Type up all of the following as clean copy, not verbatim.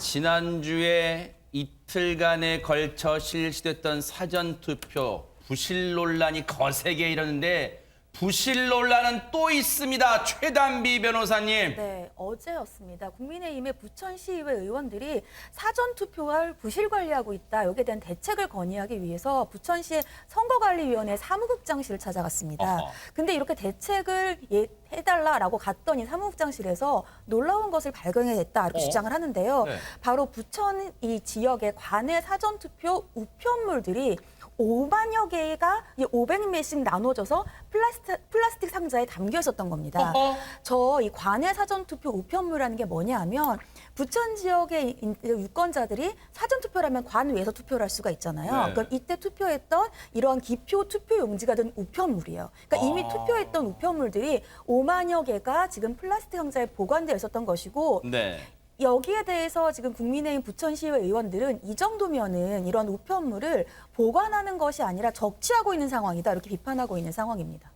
지난주에 이틀간에 걸쳐 실시됐던 사전투표 부실 논란이 거세게 일었는데 부실 논란은 또 있습니다. 최단비 변호사님. 네, 어제였습니다. 국민의힘의 부천시의회 의원들이 사전투표를 부실 관리하고 있다. 여기에 대한 대책을 건의하기 위해서 부천시의 선거관리위원회 사무국장실을 찾아갔습니다. 근데 이렇게 대책을 해달라라고 갔더니 사무국장실에서 놀라운 것을 발견해냈다 이렇게 주장을 하는데요. 네. 바로 부천 이 지역의 관내 사전투표 우편물들이 5만여 개가 500매씩 나눠져서 플라스틱 상자에 담겨 있었던 겁니다. 저 이 관내 사전투표 우편물이라는 게 뭐냐 하면 부천 지역의 유권자들이 사전투표라면 관외에서 투표를 할 수가 있잖아요. 네. 그럼 이때 투표했던 이러한 기표 투표 용지가 된 우편물이에요. 그러니까 이미 투표했던 우편물들이 5만여 개가 지금 플라스틱 상자에 보관되어 있었던 것이고 네. 여기에 대해서 지금 국민의힘 부천시의회 의원들은 이 정도면은 이런 우편물을 보관하는 것이 아니라 적치하고 있는 상황이다 이렇게 비판하고 있는 상황입니다.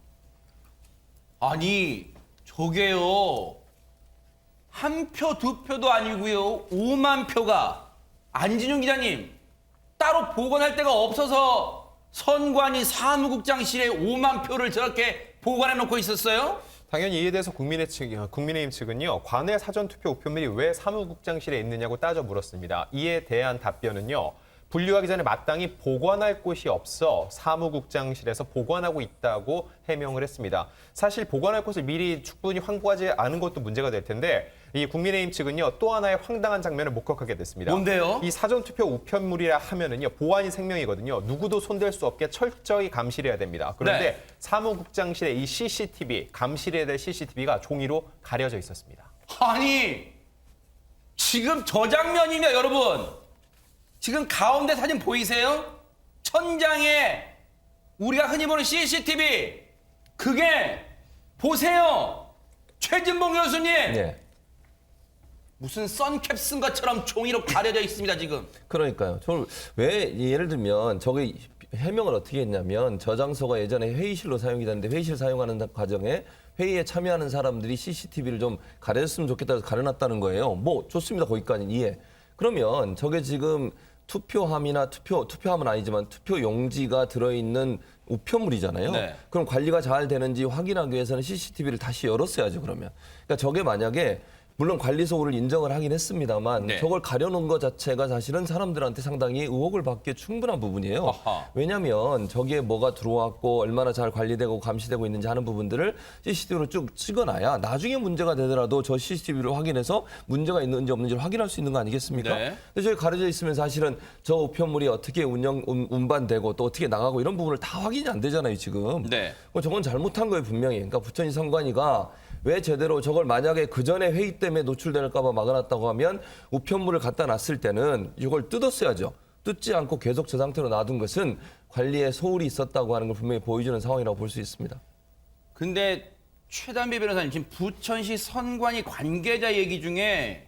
아니 저게요. 한 표, 두 표도 아니고요. 5만 표가 안진용 기자님 따로 보관할 데가 없어서 선관위 사무국장실에 5만 표를 저렇게 보관해 놓고 있었어요? 당연히 이에 대해서 국민의힘 측은요. 관내 사전투표 우편물이 왜 사무국장실에 있느냐고 따져 물었습니다. 이에 대한 답변은요. 분류하기 전에 마땅히 보관할 곳이 없어 사무국장실에서 보관하고 있다고 해명을 했습니다. 사실 보관할 곳을 미리 충분히 확보하지 않은 것도 문제가 될 텐데 이 국민의힘 측은요. 또 하나의 황당한 장면을 목격하게 됐습니다. 뭔데요? 이 사전투표 우편물이라 하면은요. 보안이 생명이거든요. 누구도 손댈 수 없게 철저히 감시해야 됩니다. 그런데 네. 사무국장실의 이 CCTV, 감시해야 될 CCTV가 종이로 가려져 있었습니다. 아니 지금 저 장면이면 여러분 지금 가운데 사진 보이세요? 천장에 우리가 흔히 보는 CCTV 그게 보세요. 최진봉 교수님. 예. 무슨 선캡 쓴 것처럼 종이로 가려져 있습니다 지금. 그러니까요. 저는 왜 예를 들면 저게 해명을 어떻게 했냐면 저장소가 예전에 회의실로 사용이 됐는데 회의실 사용하는 과정에 회의에 참여하는 사람들이 CCTV를 좀 가려줬으면 좋겠다 해서 가려놨다는 거예요. 뭐 좋습니다. 거기까지는 이해. 그러면 저게 지금 투표함이나 투표함은 아니지만 투표 용지가 들어있는 우편물이잖아요. 네. 그럼 관리가 잘 되는지 확인하기 위해서는 CCTV를 다시 열었어야죠. 그러면. 그러니까 저게 만약에 물론 관리 소홀을 인정을 하긴 했습니다만 네. 저걸 가려놓은 것 자체가 사실은 사람들한테 상당히 의혹을 받기에 충분한 부분이에요. 아하. 왜냐하면 저기에 뭐가 들어왔고 얼마나 잘 관리되고 감시되고 있는지 하는 부분들을 CCTV로 쭉 찍어놔야 나중에 문제가 되더라도 저 CCTV를 확인해서 문제가 있는지 없는지를 확인할 수 있는 거 아니겠습니까? 네. 근데 저기 가려져 있으면 사실은 저 우편물이 어떻게 운반되고 또 어떻게 나가고 이런 부분을 다 확인이 안 되잖아요, 지금. 네. 저건 잘못한 거예요, 분명히. 그러니까 부천시 선관위가 왜 제대로 저걸 만약에 그 전에 회의 때문에 노출될까 봐 막아놨다고 하면 우편물을 갖다 놨을 때는 이걸 뜯었어야죠. 뜯지 않고 계속 저 상태로 놔둔 것은 관리에 소홀이 있었다고 하는 걸 분명히 보여주는 상황이라고 볼 수 있습니다. 근데 최단비 변호사님 지금 부천시 선관위 관계자 얘기 중에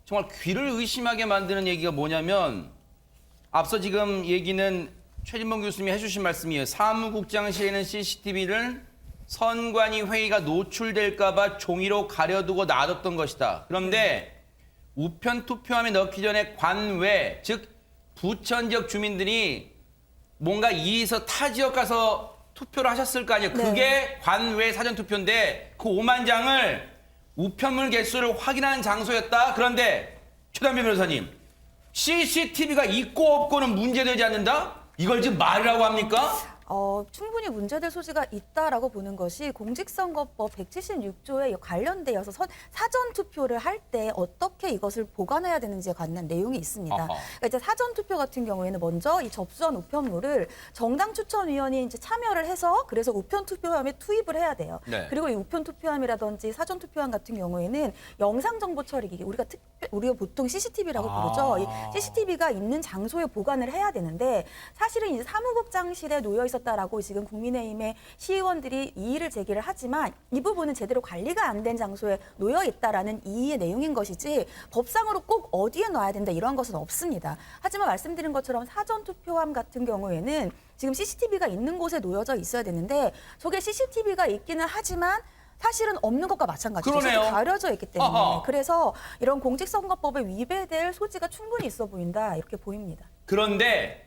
정말 귀를 의심하게 만드는 얘기가 뭐냐면 앞서 지금 얘기는 최진봉 교수님이 해주신 말씀이에요. 사무국장실에는 CCTV를 선관위 회의가 노출될까 봐 종이로 가려두고 놔뒀던 것이다. 그런데 우편 투표함에 넣기 전에 관외, 즉 부천 지역 주민들이 뭔가 이에서 타 지역 가서 투표를 하셨을 거 아니에요. 네. 그게 관외 사전투표인데 그 5만 장을 우편물 개수를 확인하는 장소였다. 그런데 최단비 변호사님, CCTV가 있고 없고는 문제되지 않는다? 이걸 지금 말이라고 합니까? 충분히 문제될 소지가 있다라고 보는 것이 공직선거법 176조에 관련되어서 사전투표를 할 때 어떻게 이것을 보관해야 되는지에 관한 내용이 있습니다. 그러니까 이제 사전투표 같은 경우에는 먼저 이 접수한 우편물을 정당 추천위원이 이제 참여를 해서 그래서 우편투표함에 투입을 해야 돼요. 네. 그리고 이 우편투표함이라든지 사전투표함 같은 경우에는 영상정보 처리기기, 우리가 보통 CCTV라고 부르죠. 이 CCTV가 있는 장소에 보관을 해야 되는데 사실은 이제 사무국장실에 놓여 있었다라고 지금 국민의힘의 시의원들이 이의를 제기를 하지만 이 부분은 제대로 관리가 안 된 장소에 놓여 있다라는 이의의 내용인 것이지 법상으로 꼭 어디에 놔야 된다 이런 것은 없습니다. 하지만 말씀드린 것처럼 사전투표함 같은 경우에는 지금 CCTV가 있는 곳에 놓여져 있어야 되는데 저게 CCTV가 있기는 하지만 사실은 없는 것과 마찬가지죠. 그러네요. 가려져 있기 때문에. 아하. 그래서 이런 공직선거법에 위배될 소지가 충분히 있어 보인다 이렇게 보입니다. 그런데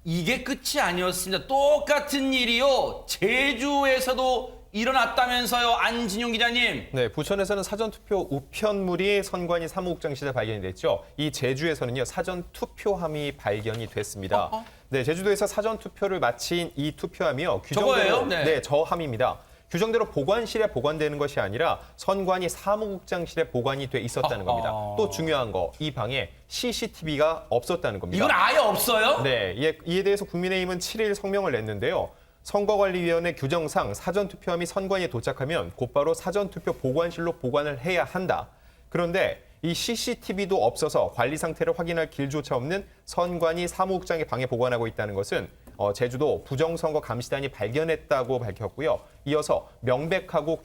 이게 끝이 아니었습니다. 똑같은 일이요. 제주에서도 일어났다면서요. 안진용 기자님. 네, 부천에서는 사전투표 우편물이 선관위 사무국장실에 발견이 됐죠. 이 제주에서는요, 사전투표함이 발견이 됐습니다. 네, 제주도에서 사전투표를 마친 이 투표함이요. 저거예요? 네. 네, 저 함입니다. 규정대로 보관실에 보관되는 것이 아니라 선관위 사무국장실에 보관이 돼 있었다는 겁니다. 또 중요한 거, 이 방에 CCTV가 없었다는 겁니다. 이건 아예 없어요? 네, 이에 대해서 국민의힘은 7일 성명을 냈는데요. 선거관리위원회 규정상 사전투표함이 선관위에 도착하면 곧바로 사전투표 보관실로 보관을 해야 한다. 그런데 이 CCTV도 없어서 관리 상태를 확인할 길조차 없는 선관위 사무국장의 방에 보관하고 있다는 것은 제주도 부정선거 감시단이 발견했다고 밝혔고요. 이어서 명백하게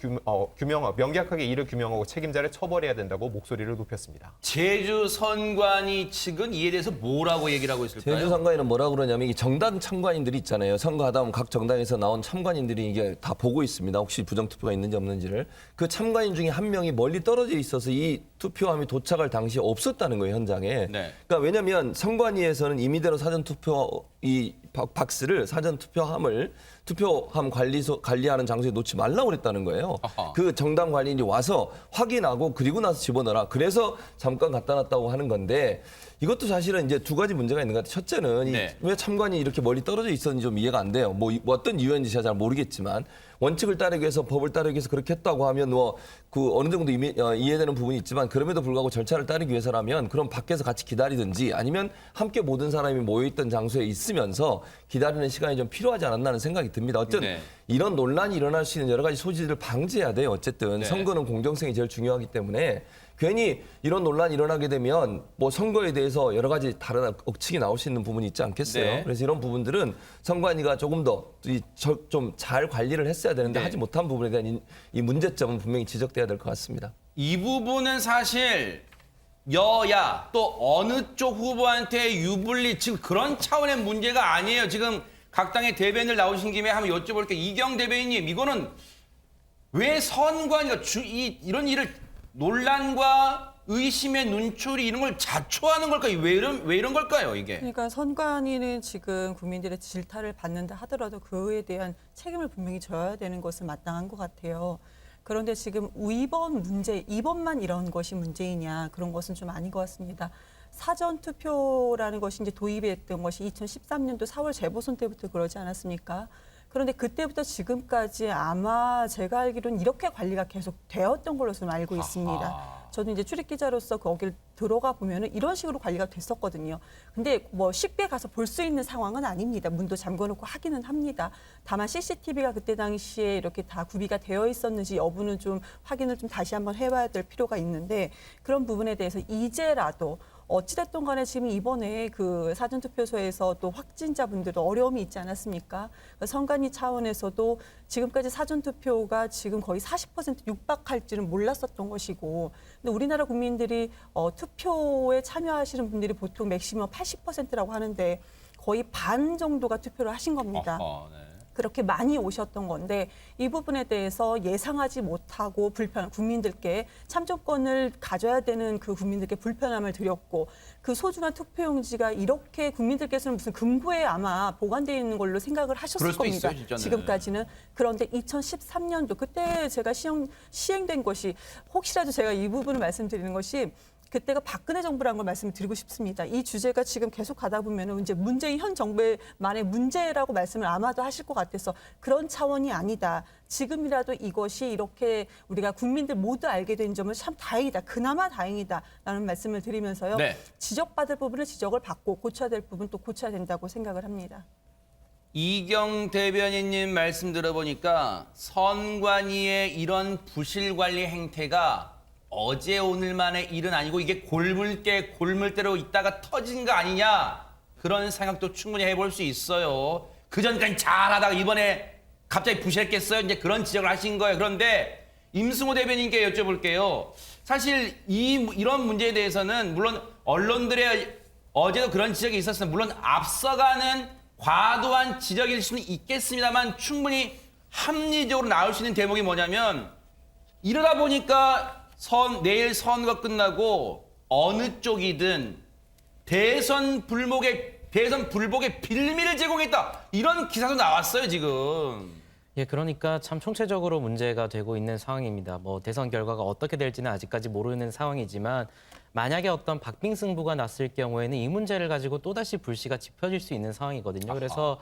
이를 규명하고 책임자를 처벌해야 된다고 목소리를 높였습니다. 제주 선관위 측은 이에 대해서 뭐라고 얘기를 하고 있을까요? 제주 선관위는 뭐라 그러냐면 이 정당 참관인들이 있잖아요. 선거하다 보면 각 정당에서 나온 참관인들이 이게 다 보고 있습니다. 혹시 부정투표가 있는지 없는지를. 그 참관인 중에 한 명이 멀리 떨어져 있어서 이 투표함이 도착할 당시에 없었다는 거예요, 현장에. 네. 그러니까 왜냐하면 선관위에서는 임의대로 사전투표 이 박스를 사전투표함을 투표함 관리하는 장소에 놓지 말라고 그랬다는 거예요. 아하. 그 정당 관리인이 와서 확인하고 그리고 나서 집어넣어라. 그래서 잠깐 갖다 놨다고 하는 건데 이것도 사실은 이제 두 가지 문제가 있는 것 같아요. 첫째는 네. 왜 참관이 이렇게 멀리 떨어져 있었는지 좀 이해가 안 돼요. 뭐 어떤 이유인지 제가 잘 모르겠지만 원칙을 따르기 위해서 법을 따르기 위해서 그렇게 했다고 하면 그 어느 정도 이해되는 부분이 있지만 그럼에도 불구하고 절차를 따르기 위해서라면 그럼 밖에서 같이 기다리든지 아니면 함께 모든 사람이 모여있던 장소에 있으면서 기다리는 시간이 좀 필요하지 않았나 하는 생각이 듭니다. 어쨌든 네. 이런 논란이 일어날 수 있는 여러 가지 소지들을 방지해야 돼요. 어쨌든 네. 선거는 공정성이 제일 중요하기 때문에 괜히 이런 논란이 일어나게 되면 뭐 선거에 대해서 여러 가지 다른 억측이 나올 수 있는 부분이 있지 않겠어요? 네. 그래서 이런 부분들은 선관위가 조금 더 좀 잘 관리를 했어야 되는데 네. 하지 못한 부분에 대한 이 문제점은 분명히 지적돼야 될 것 같습니다. 이 부분은 사실 여야 또 어느 쪽 후보한테 유불리 지금 그런 차원의 문제가 아니에요. 지금 각 당의 대변인들 나오신 김에 한번 여쭤볼게요. 이경 대변인님, 이거는 왜 선관위가 이런 일을 논란과 의심의 눈초리 이런 걸 자초하는 걸까요? 왜 이런 걸까요, 이게? 그러니까 선관위는 지금 국민들의 질타를 받는다 하더라도 그에 대한 책임을 분명히 져야 되는 것은 마땅한 것 같아요. 그런데 지금 이번만 이런 것이 문제이냐 그런 것은 좀 아닌 것 같습니다. 사전투표라는 것이 이제 도입했던 것이 2013년도 4월 재보선 때부터 그러지 않았습니까? 그런데 그때부터 지금까지 아마 제가 알기로는 이렇게 관리가 계속 되었던 걸로 좀 알고 있습니다. 저도 이제 출입 기자로서 거길 들어가 보면은 이런 식으로 관리가 됐었거든요. 근데 뭐 쉽게 가서 볼 수 있는 상황은 아닙니다. 문도 잠궈놓고 하기는 합니다. 다만 CCTV가 그때 당시에 이렇게 다 구비가 되어 있었는지 여부는 좀 확인을 좀 다시 한번 해봐야 될 필요가 있는데 그런 부분에 대해서 이제라도 어찌됐든 간에 지금 이번에 그 사전투표소에서 또 확진자분들도 어려움이 있지 않았습니까? 선관위 차원에서도 지금까지 사전투표가 지금 거의 40% 육박할 줄은 몰랐었던 것이고 근데 우리나라 국민들이 투표에 참여하시는 분들이 보통 맥시멈 80%라고 하는데 거의 반 정도가 투표를 하신 겁니다. 네. 그렇게 많이 오셨던 건데 이 부분에 대해서 예상하지 못하고 국민들께 참정권을 가져야 되는 그 국민들께 불편함을 드렸고 그 소중한 투표용지가 이렇게 국민들께서는 무슨 금고에 아마 보관되어 있는 걸로 생각을 하셨을 그럴 수도 겁니다. 있어요, 진짜는. 지금까지는. 그런데 2013년도 그때 제가 시행된 것이 혹시라도 제가 이 부분을 말씀드리는 것이 그때가 박근혜 정부라는 걸 말씀드리고 싶습니다. 이 주제가 지금 계속 가다 보면은 이제 문재인 현 정부만의 문제라고 말씀을 아마도 하실 것 같아서 그런 차원이 아니다. 지금이라도 이것이 이렇게 우리가 국민들 모두 알게 된 점은 참 다행이다. 그나마 다행이다라는 말씀을 드리면서요. 네. 지적받을 부분은 지적을 받고 고쳐야 될 부분 또 고쳐야 된다고 생각을 합니다. 이경 대변인님 말씀 들어보니까 선관위의 이런 부실 관리 행태가 어제 오늘만의 일은 아니고 이게 골물대로 있다가 터진 거 아니냐 그런 생각도 충분히 해볼 수 있어요. 그 전까지 잘하다가 이번에 갑자기 부실했겠어요? 이제 그런 지적을 하신 거예요. 그런데 임승호 대변인께 여쭤볼게요. 사실 이런 문제에 대해서는 물론 언론들의 어제도 그런 지적이 있었으면 물론 앞서가는 과도한 지적일 수는 있겠습니다만 충분히 합리적으로 나올 수 있는 대목이 뭐냐면 이러다 보니까 내일 선거 끝나고 어느 쪽이든 대선 불복의 빌미를 제공했다. 이런 기사도 나왔어요, 지금. 예, 그러니까 참 총체적으로 문제가 되고 있는 상황입니다. 뭐 대선 결과가 어떻게 될지는 아직까지 모르는 상황이지만 만약에 어떤 박빙 승부가 났을 경우에는 이 문제를 가지고 또다시 불씨가 지펴질 수 있는 상황이거든요. 그래서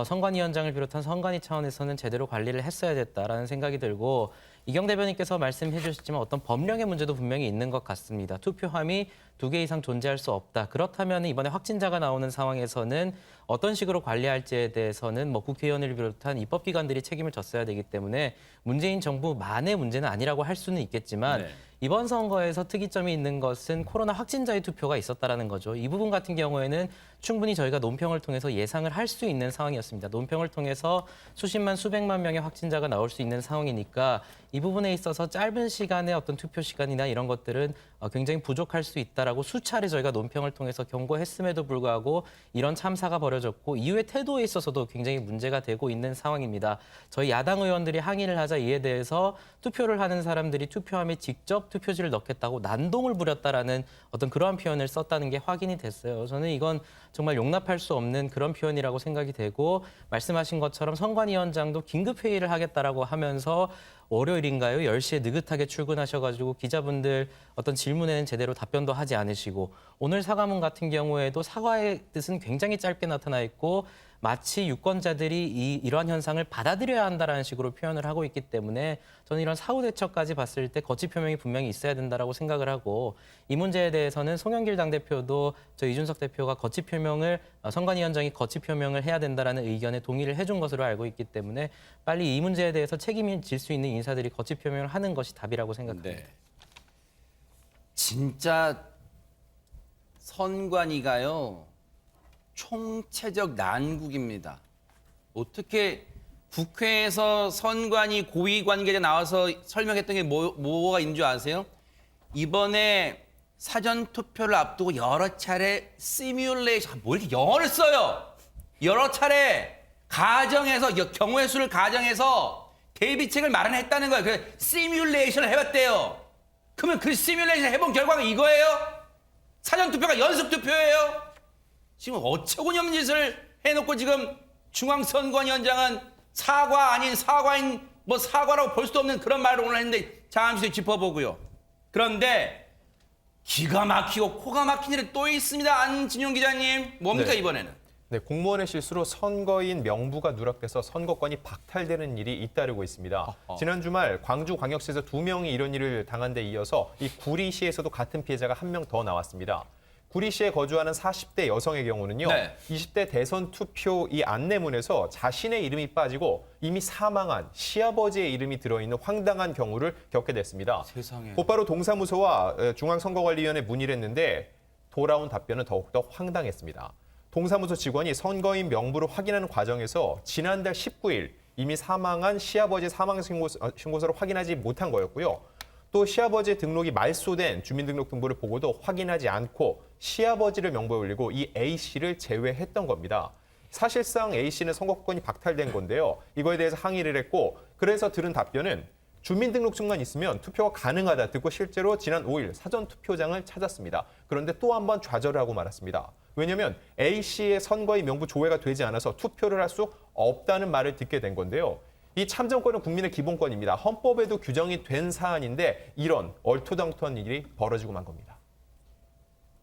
선관위원장을 비롯한 선관위 차원에서는 제대로 관리를 했어야 됐다라는 생각이 들고 이경 대변인께서 말씀해 주셨지만 어떤 법령의 문제도 분명히 있는 것 같습니다. 투표함이 2개 이상 존재할 수 없다. 그렇다면 이번에 확진자가 나오는 상황에서는 어떤 식으로 관리할지에 대해서는 뭐 국회의원을 비롯한 입법기관들이 책임을 졌어야 되기 때문에 문재인 정부만의 문제는 아니라고 할 수는 있겠지만 네. 이번 선거에서 특이점이 있는 것은 코로나 확진자의 투표가 있었다라는 거죠. 이 부분 같은 경우에는 충분히 저희가 논평을 통해서 예상을 할 수 있는 상황이었습니다. 논평을 통해서 수십만, 수백만 명의 확진자가 나올 수 있는 상황이니까 이 부분에 있어서 짧은 시간에 어떤 투표 시간이나 이런 것들은 굉장히 부족할 수 있다라고 수차례 저희가 논평을 통해서 경고했음에도 불구하고 이런 참사가 벌어졌고 이후의 태도에 있어서도 굉장히 문제가 되고 있는 상황입니다. 저희 야당 의원들이 항의를 하자 이에 대해서 투표를 하는 사람들이 투표함에 직접 투표지를 넣겠다고 난동을 부렸다라는 어떤 그러한 표현을 썼다는 게 확인이 됐어요. 저는 이건 정말 용납할 수 없는 그런 표현이라고 생각이 되고 말씀하신 것처럼 선관위원장도 긴급 회의를 하겠다라고 하면서 월요일인가요? 10시에 느긋하게 출근하셔가지고 기자분들 어떤 질문에는 제대로 답변도 하지 않으시고 오늘 사과문 같은 경우에도 사과의 뜻은 굉장히 짧게 나타나 있고 마치 유권자들이 이러한 현상을 받아들여야 한다라는 식으로 표현을 하고 있기 때문에 저는 이런 사후 대처까지 봤을 때 거치 표명이 분명히 있어야 된다라고 생각을 하고 이 문제에 대해서는 송영길 당대표도 저 이준석 대표가 거치 표명을 선관위원장이 거치 표명을 해야 된다라는 의견에 동의를 해준 것으로 알고 있기 때문에 빨리 이 문제에 대해서 책임을 질 수 있는 인사들이 거치 표명을 하는 것이 답이라고 생각합니다. 네. 진짜 선관위가요. 총체적 난국입니다. 어떻게 국회에서 선관위 고위 관계자 나와서 설명했던 게 뭐가 있는 줄 아세요? 이번에 사전 투표를 앞두고 여러 차례 시뮬레이션, 뭐 이렇게 영어를 써요? 여러 차례 가정에서 경우의 수를 가정해서 대비책을 마련했다는 거예요. 그래서 시뮬레이션을 해봤대요. 그러면 그 시뮬레이션 해본 결과가 이거예요? 사전 투표가 연습 투표예요? 지금 어처구니 없는 짓을 해놓고 지금 중앙선관위원장은 사과 아닌 사과인 뭐 사과라고 볼 수도 없는 그런 말을 오늘 했는데 잠시 짚어보고요. 그런데 기가 막히고 코가 막힌 일이 또 있습니다. 안진용 기자님 뭡니까 네. 이번에는? 네, 공무원의 실수로 선거인 명부가 누락돼서 선거권이 박탈되는 일이 잇따르고 있습니다. 지난 주말 광주광역시에서 2명이 이런 일을 당한 데 이어서 이 구리시에서도 같은 피해자가 1명 더 나왔습니다. 구리시에 거주하는 40대 여성의 경우는요. 네. 20대 대선 투표 이 안내문에서 자신의 이름이 빠지고 이미 사망한 시아버지의 이름이 들어있는 황당한 경우를 겪게 됐습니다. 세상에. 곧바로 동사무소와 중앙선거관리위원회에 문의를 했는데 돌아온 답변은 더욱더 황당했습니다. 동사무소 직원이 선거인 명부를 확인하는 과정에서 지난달 19일 이미 사망한 시아버지 사망 신고서를 확인하지 못한 거였고요. 또 시아버지의 등록이 말소된 주민등록등본을 보고도 확인하지 않고 시아버지를 명부에 올리고 이 A씨를 제외했던 겁니다. 사실상 A씨는 선거권이 박탈된 건데요. 이거에 대해서 항의를 했고 그래서 들은 답변은 주민등록증만 있으면 투표가 가능하다 듣고 실제로 지난 5일 사전투표장을 찾았습니다. 그런데 또 한 번 좌절을 하고 말았습니다. 왜냐하면 A씨의 선거인 명부 조회가 되지 않아서 투표를 할 수 없다는 말을 듣게 된 건데요. 이 참정권은 국민의 기본권입니다. 헌법에도 규정이 된 사안인데 이런 얼토당토한 일이 벌어지고 만 겁니다.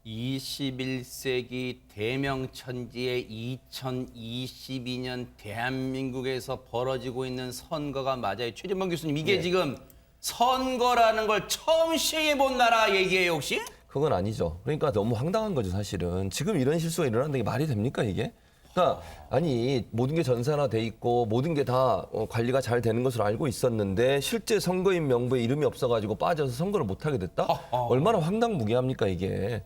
21세기 대명천지의 2022년 대한민국에서 벌어지고 있는 선거가 맞아요. 최진범 교수님, 이게 지금 선거라는 걸 처음 시행해본 나라 얘기예요, 혹시? 그건 아니죠. 그러니까 너무 황당한 거죠, 사실은. 지금 이런 실수가 일어난다는 게 말이 됩니까, 이게? 그러니까 아니 모든 게 전산화돼 있고 모든 게 다 관리가 잘 되는 것으로 알고 있었는데 실제 선거인 명부에 이름이 없어가지고 빠져서 선거를 못 하게 됐다? 얼마나 황당무계합니까 이게?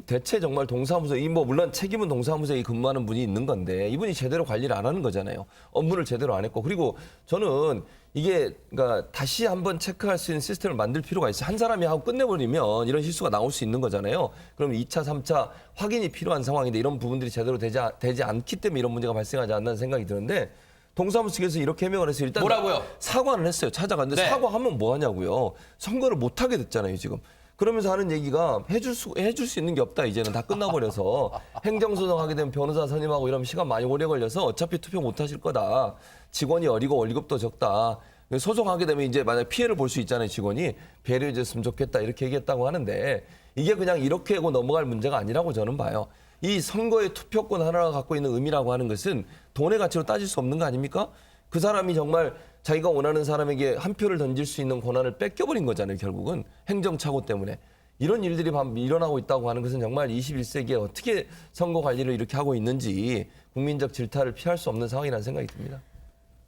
대체 정말 동사무소 뭐 물론 책임은 동사무소에 근무하는 분이 있는 건데 이분이 제대로 관리를 안 하는 거잖아요. 업무를 제대로 안 했고 그리고 저는 이게 그러니까 다시 한번 체크할 수 있는 시스템을 만들 필요가 있어요. 한 사람이 하고 끝내버리면 이런 실수가 나올 수 있는 거잖아요. 그럼 2차, 3차 확인이 필요한 상황인데 이런 부분들이 제대로 되지 않기 때문에 이런 문제가 발생하지 않는 생각이 드는데 동사무소 측에서 이렇게 해명을 했어요. 일단 뭐라고요? 사과는 했어요. 찾아갔는데 네. 사과하면 뭐 하냐고요. 선거를 못 하게 됐잖아요, 지금. 그러면서 하는 얘기가 해줄 수 있는 게 없다. 이제는 다 끝나버려서 행정소송하게 되면 변호사 선임하고 이러면 시간 많이 오래 걸려서 어차피 투표 못 하실 거다. 직원이 어리고 월급도 적다. 소송하게 되면 이제 만약 피해를 볼 수 있잖아요. 직원이 배려해줬으면 좋겠다. 이렇게 얘기했다고 하는데 이게 그냥 이렇게 하고 넘어갈 문제가 아니라고 저는 봐요. 이 선거의 투표권 하나가 갖고 있는 의미라고 하는 것은 돈의 가치로 따질 수 없는 거 아닙니까? 그 사람이 정말 자기가 원하는 사람에게 한 표를 던질 수 있는 권한을 뺏겨버린 거잖아요. 결국은 행정착오 때문에. 이런 일들이 일어나고 있다고 하는 것은 정말 21세기에 어떻게 선거 관리를 이렇게 하고 있는지 국민적 질타를 피할 수 없는 상황이라는 생각이 듭니다.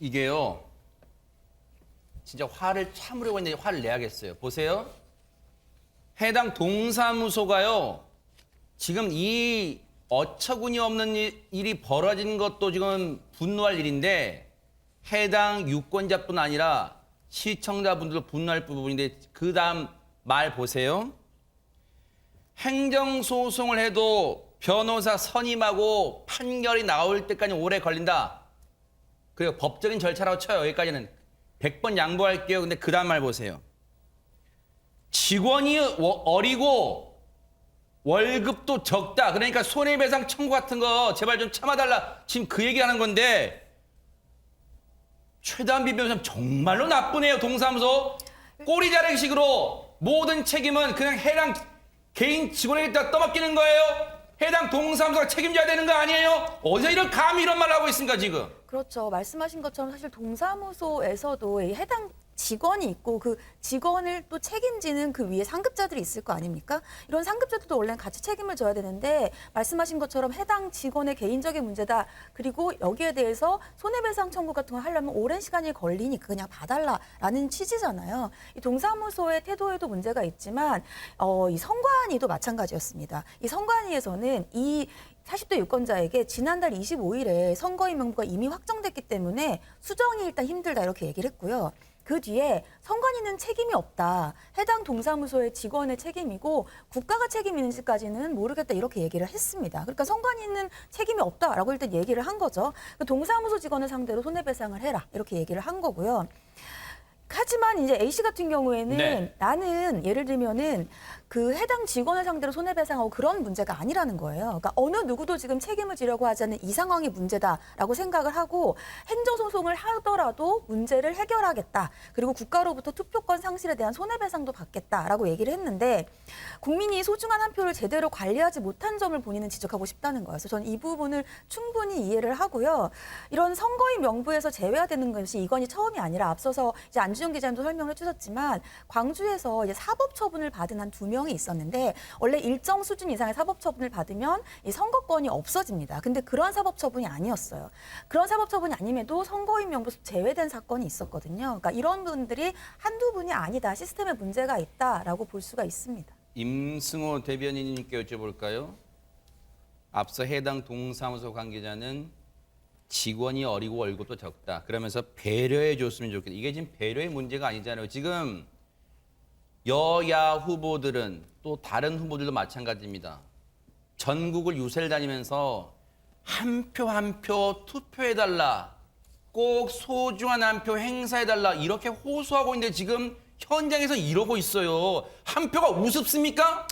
이게요. 진짜 화를 참으려고 했는데 화를 내야겠어요. 보세요. 해당 동사무소가요. 지금 이 어처구니 없는 일이 벌어진 것도 지금 분노할 일인데 해당 유권자뿐 아니라 시청자분들도 분노할 부분인데 그 다음 말 보세요. 행정소송을 해도 변호사 선임하고 판결이 나올 때까지 오래 걸린다. 그리고 법적인 절차라고 쳐요. 여기까지는 100번 양보할게요. 근데 그 다음 말 보세요. 직원이 어리고 월급도 적다. 그러니까 손해배상 청구 같은 거 제발 좀 참아달라. 지금 그 얘기하는 건데 최단비 변호사님 정말로 나쁘네요. 동사무소 꼬리 자르기식으로 모든 책임은 그냥 해당 개인 직원에게 떠맡기는 거예요. 해당 동사무소가 책임져야 되는 거 아니에요? 어디서 감히 이런 말을 하고 있습니까 지금? 그렇죠. 말씀하신 것처럼 사실 동사무소에서도 이 해당 직원이 있고 그 직원을 또 책임지는 그 위에 상급자들이 있을 거 아닙니까? 이런 상급자들도 원래는 같이 책임을 져야 되는데 말씀하신 것처럼 해당 직원의 개인적인 문제다. 그리고 여기에 대해서 손해배상 청구 같은 거 하려면 오랜 시간이 걸리니까 그냥 봐달라라는 취지잖아요. 이 동사무소의 태도에도 문제가 있지만 이 선관위도 마찬가지였습니다. 이 선관위에서는 이 40대 유권자에게 지난달 25일에 선거인 명부가 이미 확정됐기 때문에 수정이 일단 힘들다 이렇게 얘기를 했고요. 그 뒤에 선관위는 책임이 없다. 해당 동사무소의 직원의 책임이고 국가가 책임 있는지까지는 모르겠다 이렇게 얘기를 했습니다. 그러니까 선관위는 책임이 없다라고 일단 얘기를 한 거죠. 동사무소 직원을 상대로 손해배상을 해라 이렇게 얘기를 한 거고요. 하지만 이제 A 씨 같은 경우에는 네. 나는 예를 들면은 그 해당 직원을 상대로 손해배상하고 그런 문제가 아니라는 거예요. 그러니까 어느 누구도 지금 책임을 지려고 하지 않는 이 상황이 문제다라고 생각을 하고 행정소송을 하더라도 문제를 해결하겠다. 그리고 국가로부터 투표권 상실에 대한 손해배상도 받겠다라고 얘기를 했는데 국민이 소중한 한 표를 제대로 관리하지 못한 점을 본인은 지적하고 싶다는 거예요. 그래서 저는 이 부분을 충분히 이해를 하고요. 이런 선거인 명부에서 제외되는 것이 이건이 처음이 아니라 앞서서 이제 안주영 기자님도 설명을 해주셨지만 광주에서 이제 사법처분을 받은 한 2명이 있었는데 원래 일정 수준 이상의 사법처분을 받으면 이 선거권이 없어집니다. 근데 그런 사법처분이 아니었어요. 그런 사법처분이 아님에도 선거인 명부에서 제외된 사건이 있었거든요. 그러니까 이런 분들이 한두 분이 아니다. 시스템에 문제가 있다라고 볼 수가 있습니다. 임승호 대변인님께 여쭤볼까요? 앞서 해당 동사무소 관계자는 직원이 어리고 월급도 적다. 그러면서 배려해 줬으면 좋겠다. 이게 지금 배려의 문제가 아니잖아요. 지금 여야 후보들은 또 다른 후보들도 마찬가지입니다. 전국을 유세를 다니면서 한 표 한 표 투표해달라. 꼭 소중한 한 표 행사해달라. 이렇게 호소하고 있는데 지금 현장에서 이러고 있어요. 한 표가 우습습니까?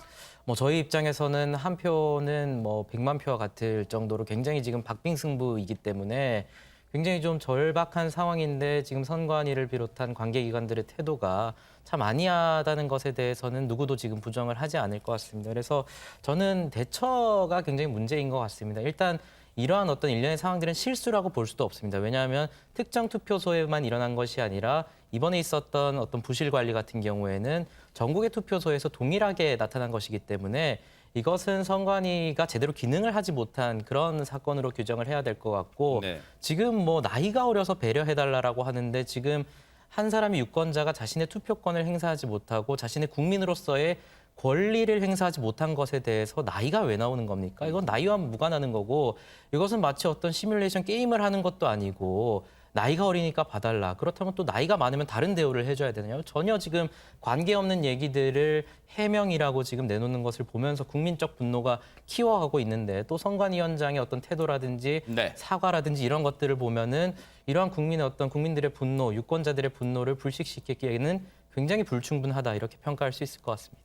뭐 저희 입장에서는 한 표는 뭐 100만 표와 같을 정도로 굉장히 지금 박빙승부이기 때문에 굉장히 좀 절박한 상황인데 지금 선관위를 비롯한 관계기관들의 태도가 참 아니하다는 것에 대해서는 누구도 지금 부정을 하지 않을 것 같습니다. 그래서 저는 대처가 굉장히 문제인 것 같습니다. 일단 이러한 어떤 일련의 상황들은 실수라고 볼 수도 없습니다. 왜냐하면 특정 투표소에만 일어난 것이 아니라 이번에 있었던 어떤 부실 관리 같은 경우에는 전국의 투표소에서 동일하게 나타난 것이기 때문에 이것은 선관위가 제대로 기능을 하지 못한 그런 사건으로 규정을 해야 될 것 같고 네. 지금 뭐 나이가 어려서 배려해달라고 하는데 지금 한 사람이 유권자가 자신의 투표권을 행사하지 못하고 자신의 국민으로서의 권리를 행사하지 못한 것에 대해서 나이가 왜 나오는 겁니까? 이건 나이와 무관하는 거고 이것은 마치 어떤 시뮬레이션 게임을 하는 것도 아니고 나이가 어리니까 봐달라. 그렇다면 또 나이가 많으면 다른 대우를 해줘야 되느냐. 전혀 지금 관계없는 얘기들을 해명이라고 지금 내놓는 것을 보면서 국민적 분노가 키워가고 있는데 또 선관위원장의 어떤 태도라든지 네. 사과라든지 이런 것들을 보면은 이러한 국민들의 분노, 유권자들의 분노를 불식시키기에는 굉장히 불충분하다 이렇게 평가할 수 있을 것 같습니다.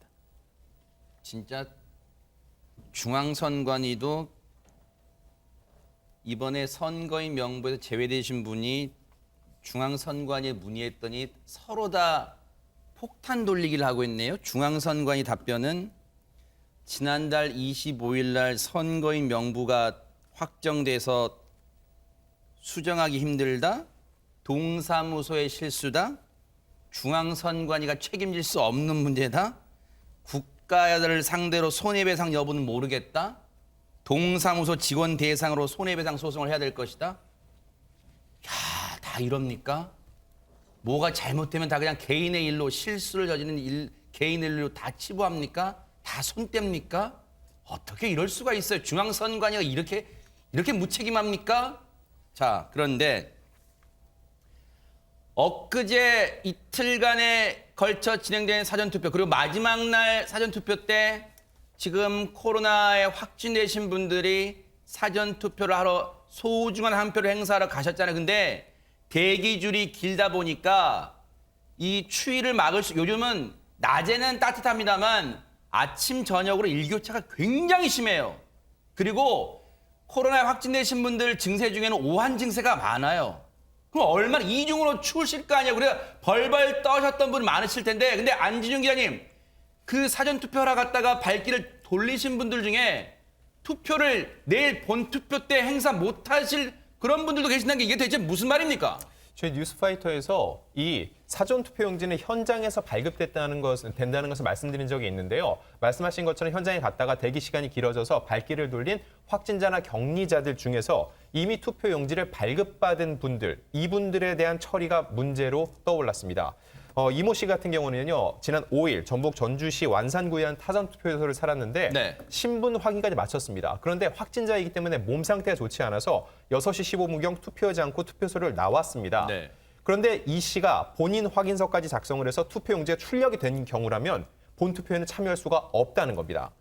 진짜 중앙선관위도 이번에 선거인 명부에서 제외되신 분이 중앙선관위에 문의했더니 서로 다 폭탄 돌리기를 하고 있네요. 중앙선관위 답변은 지난달 25일 날 선거인 명부가 확정돼서 수정하기 힘들다. 동사무소의 실수다. 중앙선관위가 책임질 수 없는 문제다. 국가를 상대로 손해배상 여부는 모르겠다. 동사무소 직원 대상으로 손해배상 소송을 해야 될 것이다. 야, 다 이럽니까? 뭐가 잘못되면 다 그냥 개인의 일로 실수를 저지르는 개인의 일로 다 치부합니까? 다 손뗍니까? 어떻게 이럴 수가 있어요? 중앙선관위가 이렇게 무책임합니까? 자, 그런데 엊그제 이틀간에 걸쳐 진행된 사전투표 그리고 마지막 날 사전투표 때 지금 코로나에 확진되신 분들이 사전투표를 하러 소중한 한 표를 행사하러 가셨잖아요. 근데 대기줄이 길다 보니까 이 추위를 막을 수 요즘은 낮에는 따뜻합니다만 아침 저녁으로 일교차가 굉장히 심해요. 그리고 코로나에 확진되신 분들 증세 중에는 오한 증세가 많아요. 그럼 얼마나 이중으로 추우실 거 아니에요. 그래 벌벌 떠셨던 분 많으실 텐데 근데 안진용 기자님 그 사전투표하러 갔다가 발길을 돌리신 분들 중에 투표를 내일 본투표 때 행사 못하실 그런 분들도 계신다는 게 이게 대체 무슨 말입니까? 저희 뉴스파이터에서 이 사전투표용지는 현장에서 된다는 것을 말씀드린 적이 있는데요. 말씀하신 것처럼 현장에 갔다가 대기 시간이 길어져서 발길을 돌린 확진자나 격리자들 중에서 이미 투표용지를 발급받은 분들, 이분들에 대한 처리가 문제로 떠올랐습니다. 이모 씨 같은 경우는요, 지난 5일 전북 전주시 완산구에 한 사전투표소를 살았는데 네. 신분 확인까지 마쳤습니다. 그런데 확진자이기 때문에 몸 상태가 좋지 않아서 6시 15분경 투표하지 않고 투표소를 나왔습니다. 네. 그런데 이 씨가 본인 확인서까지 작성을 해서 투표용지에 출력이 된 경우라면 본투표에는 참여할 수가 없다는 겁니다.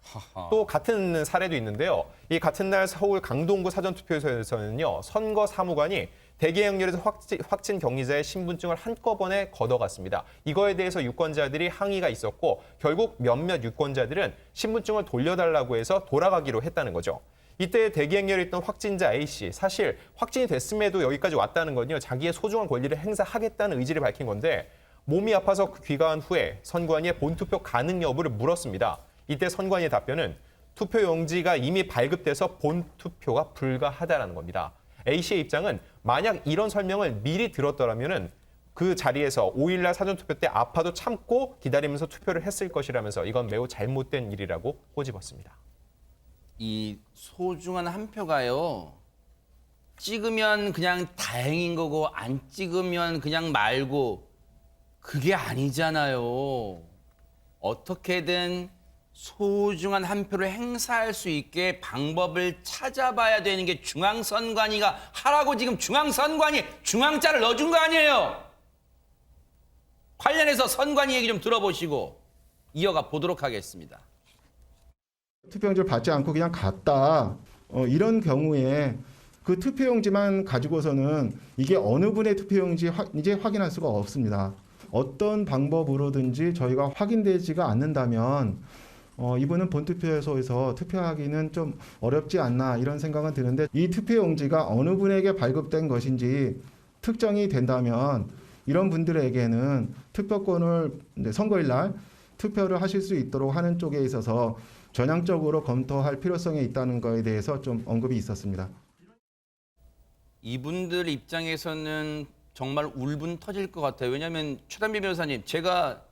또 같은 사례도 있는데요. 이 같은 날 서울 강동구 사전투표소에서는요. 선거사무관이 대기 행렬에서 확진 격리자의 신분증을 한꺼번에 걷어갔습니다. 이거에 대해서 유권자들이 항의가 있었고 결국 몇몇 유권자들은 신분증을 돌려달라고 해서 돌아가기로 했다는 거죠. 이때 대기 행렬에 있던 확진자 A씨, 사실 확진이 됐음에도 여기까지 왔다는 건요. 자기의 소중한 권리를 행사하겠다는 의지를 밝힌 건데 몸이 아파서 귀가한 후에 선관위에 본투표 가능 여부를 물었습니다. 이때 선관위의 답변은 투표용지가 이미 발급돼서 본투표가 불가하다는 겁니다. A씨의 입장은 만약 이런 설명을 미리 들었더라면 그 자리에서 5일날 사전투표 때 아파도 참고 기다리면서 투표를 했을 것이라면서 이건 매우 잘못된 일이라고 꼬집었습니다. 이 소중한 한 표가요. 찍으면 그냥 다행인 거고 안 찍으면 그냥 말고 그게 아니잖아요. 어떻게든 소중한 한 표를 행사할 수 있게 방법을 찾아봐야 되는 게 중앙선관위가 하라고 지금 중앙선관위 중앙자를 넣어준 거 아니에요. 관련해서 선관위 얘기 좀 들어보시고 이어가 보도록 하겠습니다. 투표용지를 받지 않고 그냥 갔다. 이런 경우에 그 투표용지만 가지고서는 이게 어느 분의 투표용지 이제 확인할 수가 없습니다. 어떤 방법으로든지 저희가 확인되지가 않는다면 이분은 본투표소에서 투표하기는 좀 어렵지 않나 이런 생각은 드는데 이 투표용지가 어느 분에게 발급된 것인지 특정이 된다면 이런 분들에게는 투표권을 선거일 날 투표를 하실 수 있도록 하는 쪽에 있어서 전향적으로 검토할 필요성이 있다는 것에 대해서 좀 언급이 있었습니다. 이분들 입장에서는 정말 울분 터질 것 같아요. 왜냐하면 최단비 변호사님, 제가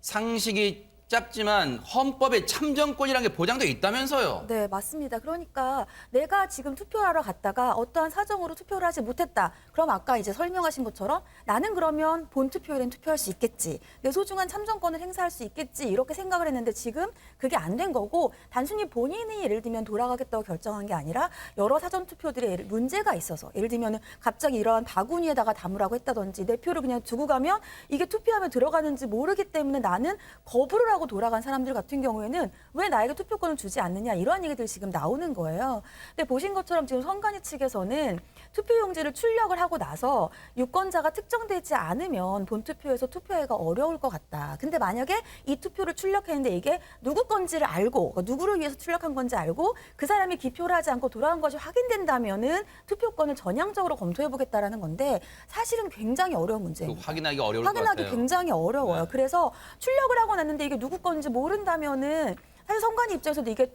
상식이 짧지만 헌법에 참정권이라는 게 보장돼 있다면서요. 네, 맞습니다. 그러니까 내가 지금 투표하러 갔다가 어떠한 사정으로 투표를 하지 못했다. 그럼 아까 이제 설명하신 것처럼 나는 그러면 본 투표일엔 투표할 수 있겠지. 내 소중한 참정권을 행사할 수 있겠지. 이렇게 생각을 했는데 지금 그게 안 된 거고 단순히 본인이 예를 들면 돌아가겠다고 결정한 게 아니라 여러 사전 투표들에 문제가 있어서 예를 들면 갑자기 이러한 바구니에다가 담으라고 했다든지 내 표를 그냥 두고 가면 이게 투표하면 들어가는지 모르기 때문에 나는 거부를 하고 돌아간 사람들 같은 경우에는 왜 나에게 투표권을 주지 않느냐 이러한 얘기들이 지금 나오는 거예요. 근데 보신 것처럼 지금 선관위 측에서는 투표용지를 출력을 하고 나서 유권자가 특정되지 않으면 본투표에서 투표하기가 어려울 것 같다. 근데 만약에 이 투표를 출력했는데 이게 누구 건지를 알고 그러니까 누구를 위해서 출력한 건지 알고 그 사람이 기표를 하지 않고 돌아간 것이 확인된다면은 투표권을 전향적으로 검토해보겠다라는 건데 사실은 굉장히 어려운 문제입니다. 확인하기 어려울 것 확인하기 같아요. 굉장히 어려워요. 네. 그래서 출력을 하고 났는데 이게 누구 건지 모른다면은 사실 선관위 입장에서도 이게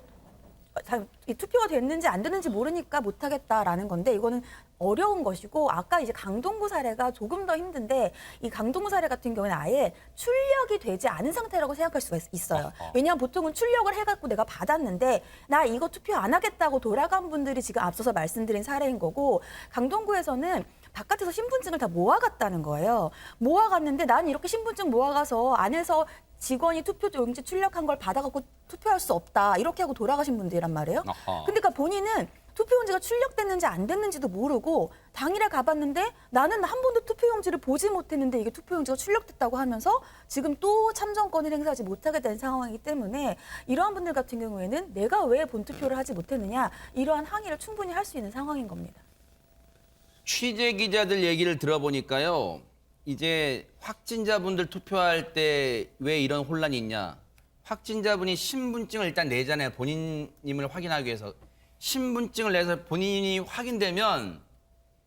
이 투표가 됐는지 안 됐는지 모르니까 못하겠다라는 건데 이거는 어려운 것이고 아까 이제 강동구 사례가 조금 더 힘든데 이 강동구 사례 같은 경우는 아예 출력이 되지 않은 상태라고 생각할 수가 있어요. 왜냐하면 보통은 출력을 해갖고 내가 받았는데 나 이거 투표 안 하겠다고 돌아간 분들이 지금 앞서서 말씀드린 사례인 거고 강동구에서는 바깥에서 신분증을 다 모아갔다는 거예요. 모아갔는데 나는 이렇게 신분증 모아가서 안에서 직원이 투표용지 출력한 걸 받아갖고 투표할 수 없다. 이렇게 하고 돌아가신 분들이란 말이에요. 어허. 근데 그러니까 본인은 투표용지가 출력됐는지 안 됐는지도 모르고 당일에 가봤는데 나는 한 번도 투표용지를 보지 못했는데 이게 투표용지가 출력됐다고 하면서 지금 또 참정권을 행사하지 못하게 된 상황이기 때문에 이러한 분들 같은 경우에는 내가 왜 본투표를 하지 못했느냐 이러한 항의를 충분히 할 수 있는 상황인 겁니다. 취재 기자들 얘기를 들어보니까요. 이제 확진자분들 투표할 때 왜 이런 혼란이 있냐. 확진자분이 신분증을 일단 내잖아요. 본인임을 확인하기 위해서. 신분증을 내서 본인이 확인되면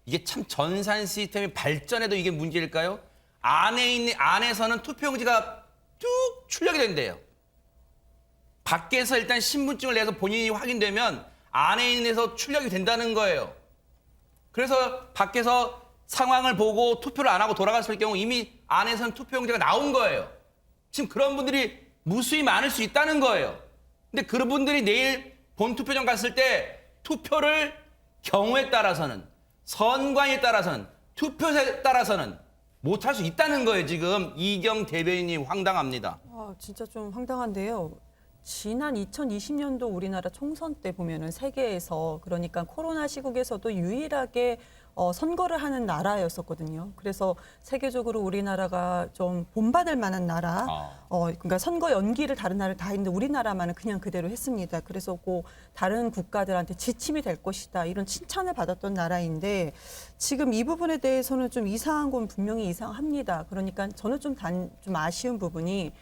이게 참 전산 시스템이 발전해도 이게 문제일까요? 안에서는 투표용지가 쭉 출력이 된대요. 밖에서 일단 신분증을 내서 본인이 확인되면 안에 있는 데서 출력이 된다는 거예요. 그래서 밖에서 상황을 보고 투표를 안 하고 돌아갔을 경우 이미 안에서는 투표용지가 나온 거예요. 지금 그런 분들이 무수히 많을 수 있다는 거예요. 근데 그런 분들이 내일 본투표장 갔을 때 투표를 경우에 따라서는 선관위에 따라서는 투표소에 따라서는 못할 수 있다는 거예요. 지금 이경 대변인이 황당합니다. 진짜 좀 황당한데요. 지난 2020년도 우리나라 총선 때 보면은 세계에서 그러니까 코로나 시국에서도 유일하게 선거를 하는 나라였었거든요. 그래서 세계적으로 우리나라가 좀 본받을 만한 나라, 그러니까 선거 연기를 다른 나라를 다 했는데 우리나라만은 그냥 그대로 했습니다. 그래서 꼭 다른 국가들한테 지침이 될 것이다 이런 칭찬을 받았던 나라인데 지금 이 부분에 대해서는 좀 이상한 건 분명히 이상합니다. 그러니까 저는 좀 아쉬운 부분이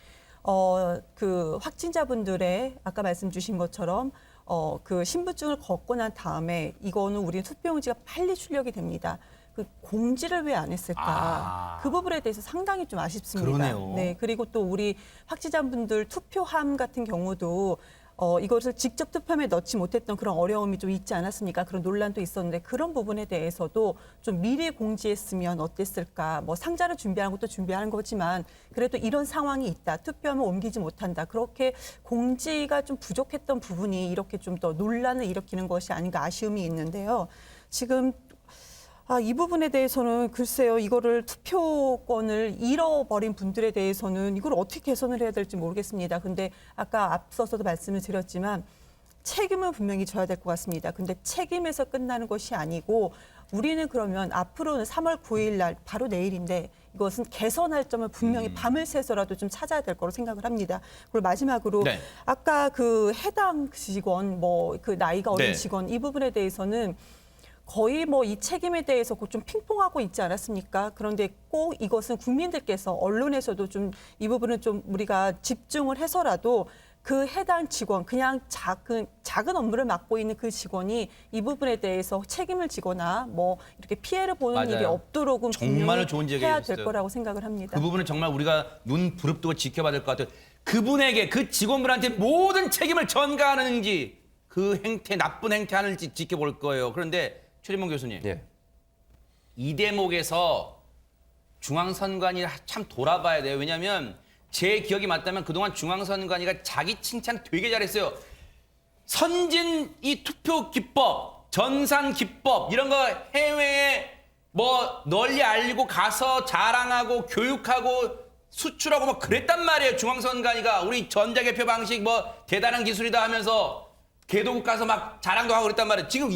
그 확진자분들의 아까 말씀 주신 것처럼 그 신분증을 걷고 난 다음에 이거는 우리 투표용지가 빨리 출력이 됩니다. 그 공지를 왜 안 했을까? 그 부분에 대해서 상당히 좀 아쉽습니다. 그러네요. 네, 그리고 또 우리 확진자분들 투표함 같은 경우도 이것을 직접 투표함에 넣지 못했던 그런 어려움이 좀 있지 않았습니까? 그런 논란도 있었는데 그런 부분에 대해서도 좀 미리 공지했으면 어땠을까? 뭐 상자를 준비하는 것도 준비하는 거지만 그래도 이런 상황이 있다. 투표함을 옮기지 못한다. 그렇게 공지가 좀 부족했던 부분이 이렇게 좀 더 논란을 일으키는 것이 아닌가 아쉬움이 있는데요. 지금 이 부분에 대해서는 글쎄요, 이거를 투표권을 잃어버린 분들에 대해서는 이걸 어떻게 개선을 해야 될지 모르겠습니다. 근데 아까 앞서서도 말씀을 드렸지만 책임은 분명히 져야 될 것 같습니다. 근데 책임에서 끝나는 것이 아니고 우리는 그러면 앞으로는 3월 9일 날 바로 내일인데 이것은 개선할 점을 분명히 밤을 새서라도 좀 찾아야 될 거로 생각을 합니다. 그리고 마지막으로 네. 아까 그 해당 직원, 뭐 그 나이가 어린 네. 직원 이 부분에 대해서는 거의 뭐 이 책임에 대해서 좀 핑퐁하고 있지 않았습니까? 그런데 꼭 이것은 국민들께서 언론에서도 좀 이 부분은 좀 우리가 집중을 해서라도 그 해당 직원, 그냥 작은 업무를 맡고 있는 그 직원이 이 부분에 대해서 책임을 지거나 뭐 이렇게 피해를 보는 맞아요. 일이 없도록은 정말 분명히 좋은 지적이 해야 해주셨어요. 될 거라고 생각을 합니다. 그 부분은 정말 우리가 눈 부릅뜨고 지켜봐야 될 것 같아요. 그분에게 그 직원분한테 모든 책임을 전가하는지 그 행태 나쁜 행태 하는지 지켜볼 거예요. 그런데 최진봉 교수님, 예. 이 대목에서 중앙선관위 참 돌아봐야 돼요. 왜냐하면 제 기억이 맞다면 그동안 중앙선관위가 자기 칭찬 되게 잘했어요. 선진 이 투표 기법, 전산 기법 이런 거 해외에 뭐 널리 알리고 가서 자랑하고 교육하고 수출하고 뭐 그랬단 말이에요. 중앙선관위가 우리 전자개표 방식 뭐 대단한 기술이다 하면서 개도국 가서 막 자랑도 하고 그랬단 말이에요. 지금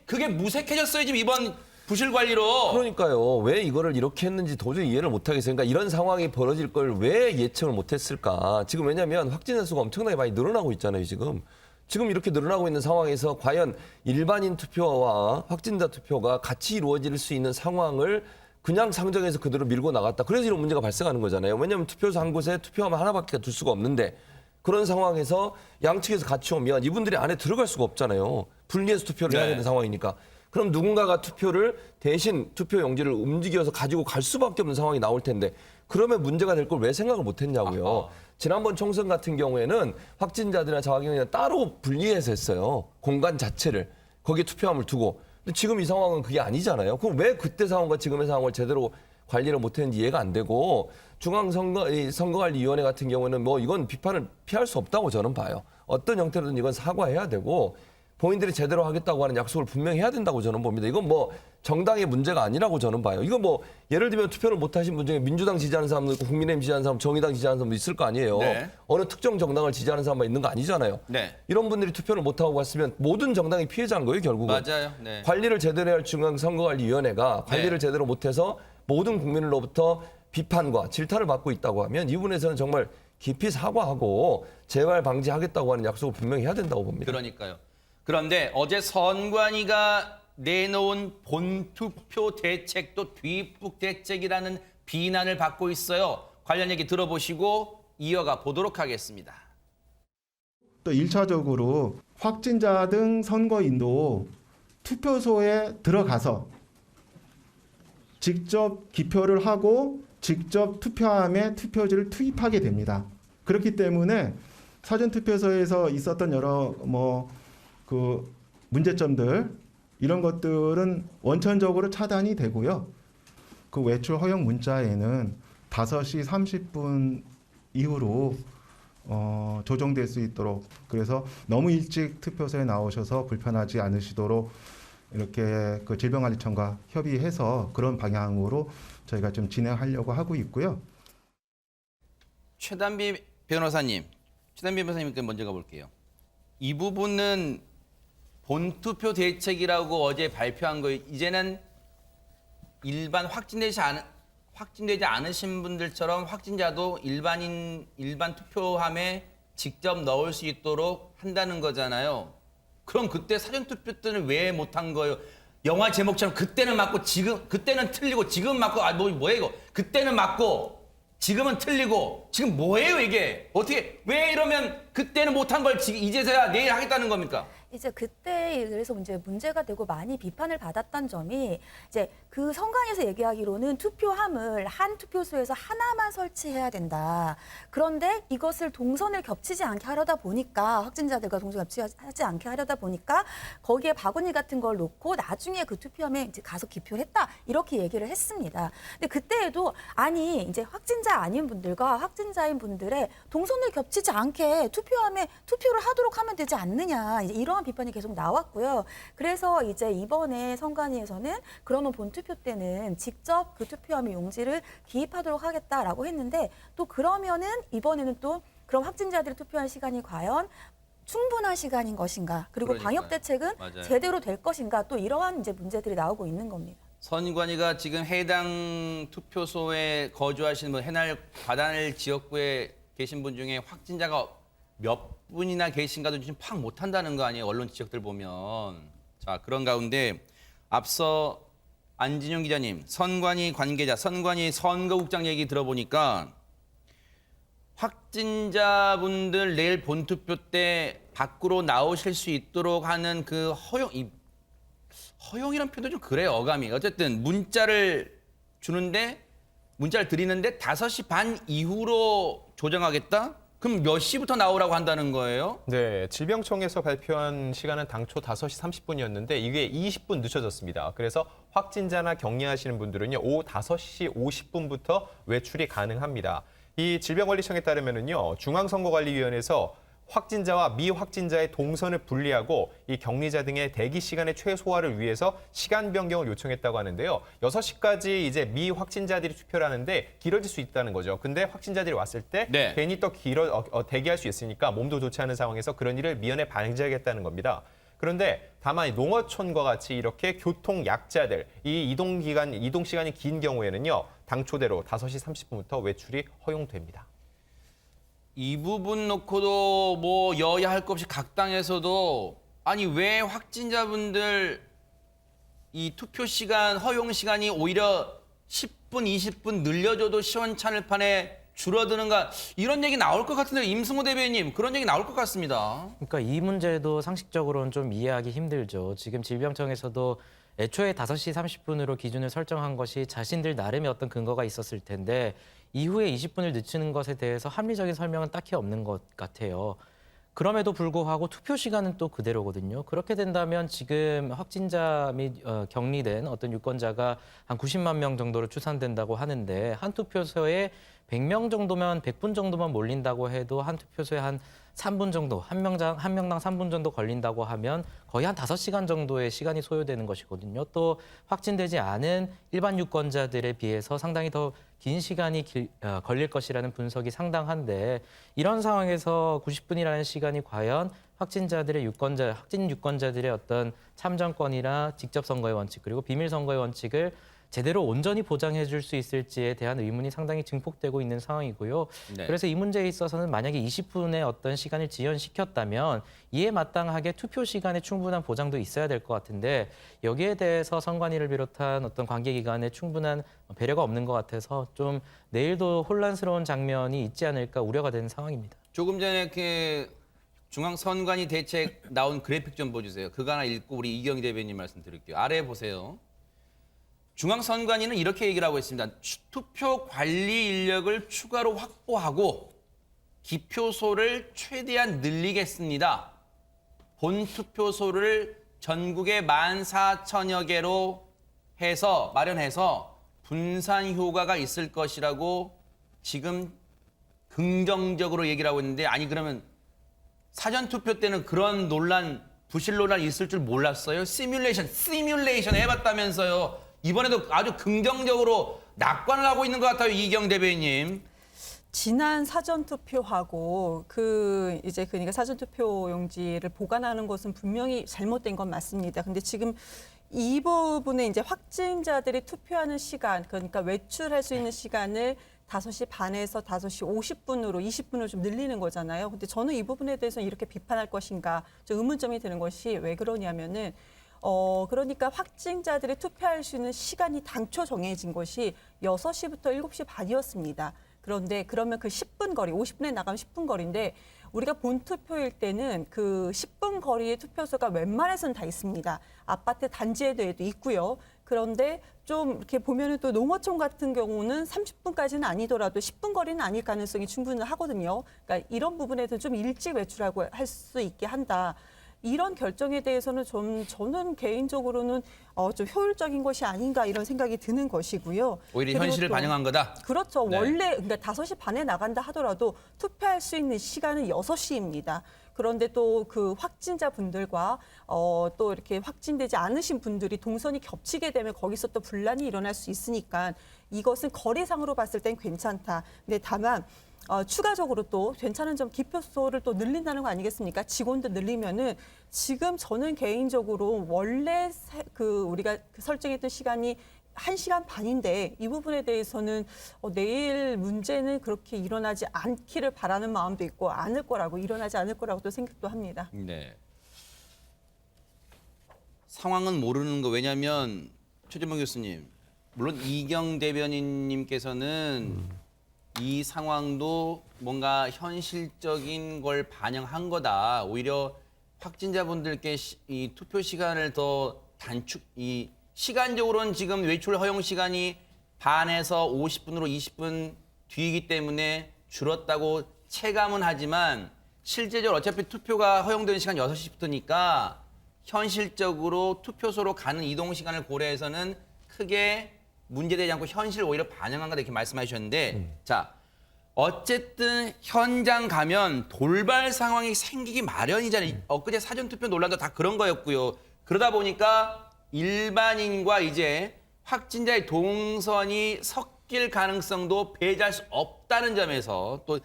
그게 무색해졌어요. 지금 이번 부실 관리로. 그러니까요. 왜 이거를 이렇게 했는지 도저히 이해를 못하겠어요. 그러니까 이런 상황이 벌어질 걸 왜 예측을 못했을까? 지금 왜냐하면 확진자 수가 엄청나게 많이 늘어나고 있잖아요. 지금 이렇게 늘어나고 있는 상황에서 과연 일반인 투표와 확진자 투표가 같이 이루어질 수 있는 상황을 그냥 상정해서 그대로 밀고 나갔다. 그래서 이런 문제가 발생하는 거잖아요. 왜냐하면 투표소 한 곳에 투표함을 하나밖에 둘 수가 없는데 그런 상황에서 양측에서 같이 오면 이분들이 안에 들어갈 수가 없잖아요. 분리해서 투표를 해야 되는 상황이니까. 그럼 누군가가 투표를 대신 투표 용지를 움직여서 가지고 갈 수밖에 없는 상황이 나올 텐데 그러면 문제가 될 걸 왜 생각을 못 했냐고요. 지난번 총선 같은 경우에는 확진자들이나 자가격리는 따로 분리해서 했어요. 공간 자체를. 거기에 투표함을 두고. 근데 지금 이 상황은 그게 아니잖아요. 그럼 왜 그때 상황과 지금의 상황을 제대로 관리를 못했는지 이해가 안 되고 선거관리위원회 같은 경우는 뭐 이건 비판을 피할 수 없다고 저는 봐요. 어떤 형태로든 이건 사과해야 되고 본인들이 제대로 하겠다고 하는 약속을 분명히 해야 된다고 저는 봅니다. 이건 뭐 정당의 문제가 아니라고 저는 봐요. 이건 뭐 예를 들면 투표를 못 하신 분 중에 민주당 지지하는 사람도 있고 국민의힘 지지하는 사람, 정의당 지지하는 사람도 있을 거 아니에요. 네. 어느 특정 정당을 지지하는 사람만 있는 거 아니잖아요. 네. 이런 분들이 투표를 못 하고 갔으면 모든 정당이 피해자인 거예요, 결국은. 맞아요. 네. 관리를 제대로 해야 할 중앙선거관리위원회가 관리를 제대로 못해서 모든 국민으로부터 비판과 질타를 받고 있다고 하면 이 부분에서는 정말 깊이 사과하고 재발 방지하겠다고 하는 약속을 분명히 해야 된다고 봅니다. 그러니까요. 그런데 어제 선관위가 내놓은 본투표 대책도 뒷북 대책이라는 비난을 받고 있어요. 관련 얘기 들어보시고 이어가 보도록 하겠습니다. 또 1차적으로 확진자 등 선거인도 투표소에 들어가서 직접 기표를 하고 직접 투표함에 투표지를 투입하게 됩니다. 그렇기 때문에 사전투표소에서 있었던 여러 그 문제점들 이런 것들은 원천적으로 차단이 되고요. 그 외출 허용 문자에는 5시 30분 이후로 조정될 수 있도록 그래서 너무 일찍 투표소에 나오셔서 불편하지 않으시도록 이렇게 그 질병관리청과 협의해서 그런 방향으로 저희가 좀 진행하려고 하고 있고요. 최단비 변호사님께 먼저 가볼게요. 이 부분은 본투표 대책이라고 어제 발표한 거예요. 이제는 일반 확진되지 않으신 분들처럼 확진자도 일반 투표함에 직접 넣을 수 있도록 한다는 거잖아요. 그럼 그때 사전투표 때는 왜 못한 거예요? 영화 제목처럼 그때는 맞고 그때는 틀리고 지금 맞고 뭐예요 이거? 그때는 맞고 지금은 틀리고 지금 뭐예요 이게? 어떻게 왜 이러면 그때는 못한 걸 이제서야 내일 하겠다는 겁니까? 이제 그때 그래서 문제가 되고 많이 비판을 받았던 점이 이제 그 선관위에서 얘기하기로는 투표함을 한 투표소에서 하나만 설치해야 된다. 그런데 이것을 동선을 겹치지 않게 하려다 보니까 확진자들과 동선 겹치지 않게 하려다 보니까 거기에 바구니 같은 걸 놓고 나중에 그 투표함에 이제 가서 기표를 했다. 이렇게 얘기를 했습니다. 근데 그때에도 아니 이제 확진자 아닌 분들과 확진자인 분들의 동선을 겹치지 않게 투표함에 투표를 하도록 하면 되지 않느냐. 이제 이러한 비판이 계속 나왔고요. 그래서 이제 이번에 선관위에서는 그러면 본투표 때는 직접 그 투표함의 용지를 기입하도록 하겠다라고 했는데 또 그러면은 이번에는 또 그럼 확진자들이 투표할 시간이 과연 충분한 시간인 것인가? 그리고 그러니까요. 방역 대책은 맞아요. 제대로 될 것인가? 또 이러한 이제 문제들이 나오고 있는 겁니다. 선관위가 지금 해당 투표소에 거주하시는 분, 해날 과단을 지역구에 계신 분 중에 확진자가 몇 분이나 계신가도 지금 파악 못한다는 거 아니에요? 언론 지적들 보면. 자, 그런 가운데 앞서 안진용 기자님, 선관위 관계자, 선관위 선거국장 얘기 들어보니까 확진자분들 내일 본투표 때 밖으로 나오실 수 있도록 하는 그 허용이란 표현도 좀 그래요, 어감이. 어쨌든 문자를 드리는데 5시 반 이후로 조정하겠다? 그럼 몇 시부터 나오라고 한다는 거예요? 네, 질병청에서 발표한 시간은 당초 5시 30분이었는데 이게 20분 늦춰졌습니다. 그래서 확진자나 격리하시는 분들은요, 오후 5시 50분부터 외출이 가능합니다. 이 질병관리청에 따르면은요, 중앙선거관리위원회에서 확진자와 미확진자의 동선을 분리하고 이 격리자 등의 대기 시간의 최소화를 위해서 시간 변경을 요청했다고 하는데요. 6시까지 이제 미확진자들이 투표를 하는데 길어질 수 있다는 거죠. 근데 확진자들이 왔을 때 네. 괜히 또 대기할 수 있으니까 몸도 좋지 않은 상황에서 그런 일을 미연에 방지하겠다는 겁니다. 그런데 다만 농어촌과 같이 이렇게 교통 약자들, 이 이동 시간이 긴 경우에는요, 당초대로 5시 30분부터 외출이 허용됩니다. 이 부분 놓고도 뭐 여야 할 것 없이 각 당에서도 아니 왜 확진자분들 이 투표 시간 허용 시간이 오히려 10분, 20분 늘려줘도 시원찮을 판에 줄어드는가 이런 얘기 나올 것 같은데 임승호 대변인 그런 얘기 나올 것 같습니다. 그러니까 이 문제도 상식적으로는 좀 이해하기 힘들죠. 지금 질병청에서도 애초에 5시 30분으로 기준을 설정한 것이 자신들 나름의 어떤 근거가 있었을 텐데 이후에 20분을 늦추는 것에 대해서 합리적인 설명은 딱히 없는 것 같아요. 그럼에도 불구하고 투표 시간은 또 그대로거든요. 그렇게 된다면 지금 확진자 및 격리된 어떤 유권자가 한 90만 명 정도로 추산된다고 하는데 한 투표소에 100명 정도면 100분 정도만 몰린다고 해도 한 투표소에 한 3분 정도, 한 명당 3분 정도 걸린다고 하면 거의 한 5시간 정도의 시간이 소요되는 것이거든요. 또 확진되지 않은 일반 유권자들에 비해서 상당히 더 긴 시간이 걸릴 것이라는 분석이 상당한데 이런 상황에서 90분이라는 시간이 과연 확진 유권자들의 어떤 참정권이나 직접 선거의 원칙 그리고 비밀 선거의 원칙을 제대로 온전히 보장해 줄 수 있을지에 대한 의문이 상당히 증폭되고 있는 상황이고요. 네. 그래서 이 문제에 있어서는 만약에 20분의 어떤 시간을 지연시켰다면 이에 마땅하게 투표 시간에 충분한 보장도 있어야 될 것 같은데 여기에 대해서 선관위를 비롯한 어떤 관계기관에 충분한 배려가 없는 것 같아서 좀 내일도 혼란스러운 장면이 있지 않을까 우려가 되는 상황입니다. 조금 전에 그 중앙선관위 대책 나온 그래픽 좀 보여주세요. 그거 하나 읽고 우리 이경희 대변인 말씀 드릴게요. 아래 보세요. 중앙선관위는 이렇게 얘기를 하고 있습니다. 투표 관리 인력을 추가로 확보하고 기표소를 최대한 늘리겠습니다. 본 투표소를 전국에 14,000여 개로 해서 마련해서 분산 효과가 있을 것이라고 지금 긍정적으로 얘기를 하고 있는데 아니 그러면 사전투표 때는 그런 부실 논란이 있을 줄 몰랐어요? 시뮬레이션 해봤다면서요. 이번에도 아주 긍정적으로 낙관을 하고 있는 것 같아요, 이경 대변인. 지난 사전 투표하고 그러니까 사전 투표 용지를 보관하는 것은 분명히 잘못된 건 맞습니다. 근데 지금 이 부분에 이제 확진자들이 투표하는 시간, 그러니까 외출할 수 있는 시간을 5시 반에서 5시 50분으로 20분을 좀 늘리는 거잖아요. 근데 저는 이 부분에 대해서 이렇게 비판할 것인가 좀 의문점이 드는 것이 왜 그러냐면은 그러니까 확진자들이 투표할 수 있는 시간이 당초 정해진 것이 6시부터 7시 반이었습니다. 그런데 그러면 그 10분 거리, 50분에 나가면 10분 거리인데 우리가 본 투표일 때는 그 10분 거리의 투표소가 웬만해서는 다 있습니다. 아파트 단지에도 있고요. 그런데 좀 이렇게 보면은 또 농어촌 같은 경우는 30분까지는 아니더라도 10분 거리는 아닐 가능성이 충분히 하거든요. 그러니까 이런 부분에서 좀 일찍 외출하고 할 수 있게 한다. 이런 결정에 대해서는 저는 개인적으로는 좀 효율적인 것이 아닌가 이런 생각이 드는 것이고요. 오히려 현실을 반영한 거다? 그렇죠. 네. 원래 그러니까 5시 반에 나간다 하더라도 투표할 수 있는 시간은 6시입니다. 그런데 또 그 확진자 분들과 또 이렇게 확진되지 않으신 분들이 동선이 겹치게 되면 거기서 또 분란이 일어날 수 있으니까 이것은 거리상으로 봤을 땐 괜찮다. 근데 다만 추가적으로 또 괜찮은 점 기표소를 또 늘린다는 거 아니겠습니까? 직원도 늘리면은 지금 저는 개인적으로 원래 우리가 설정했던 시간이 1시간 반인데 이 부분에 대해서는 내일 문제는 그렇게 일어나지 않기를 바라는 마음도 있고 일어나지 않을 거라고 또 생각도 합니다. 네. 상황은 모르는 거 왜냐하면 최재봉 교수님 물론 이경 대변인님께서는 이 상황도 뭔가 현실적인 걸 반영한 거다. 오히려 확진자분들께 이 투표 시간을 더 시간적으로는 지금 외출 허용 시간이 반에서 50분으로 20분 뒤이기 때문에 줄었다고 체감은 하지만 실제적으로 어차피 투표가 허용되는 시간 6시부터니까 현실적으로 투표소로 가는 이동 시간을 고려해서는 크게 문제되지 않고 현실을 오히려 반영한 거다 이렇게 말씀해 주셨는데 자 어쨌든 현장 가면 돌발 상황이 생기기 마련이잖아요. 엊그제 사전투표 논란도 다 그런 거였고요. 그러다 보니까 일반인과 이제 확진자의 동선이 섞일 가능성도 배제할 수 없다는 점에서 또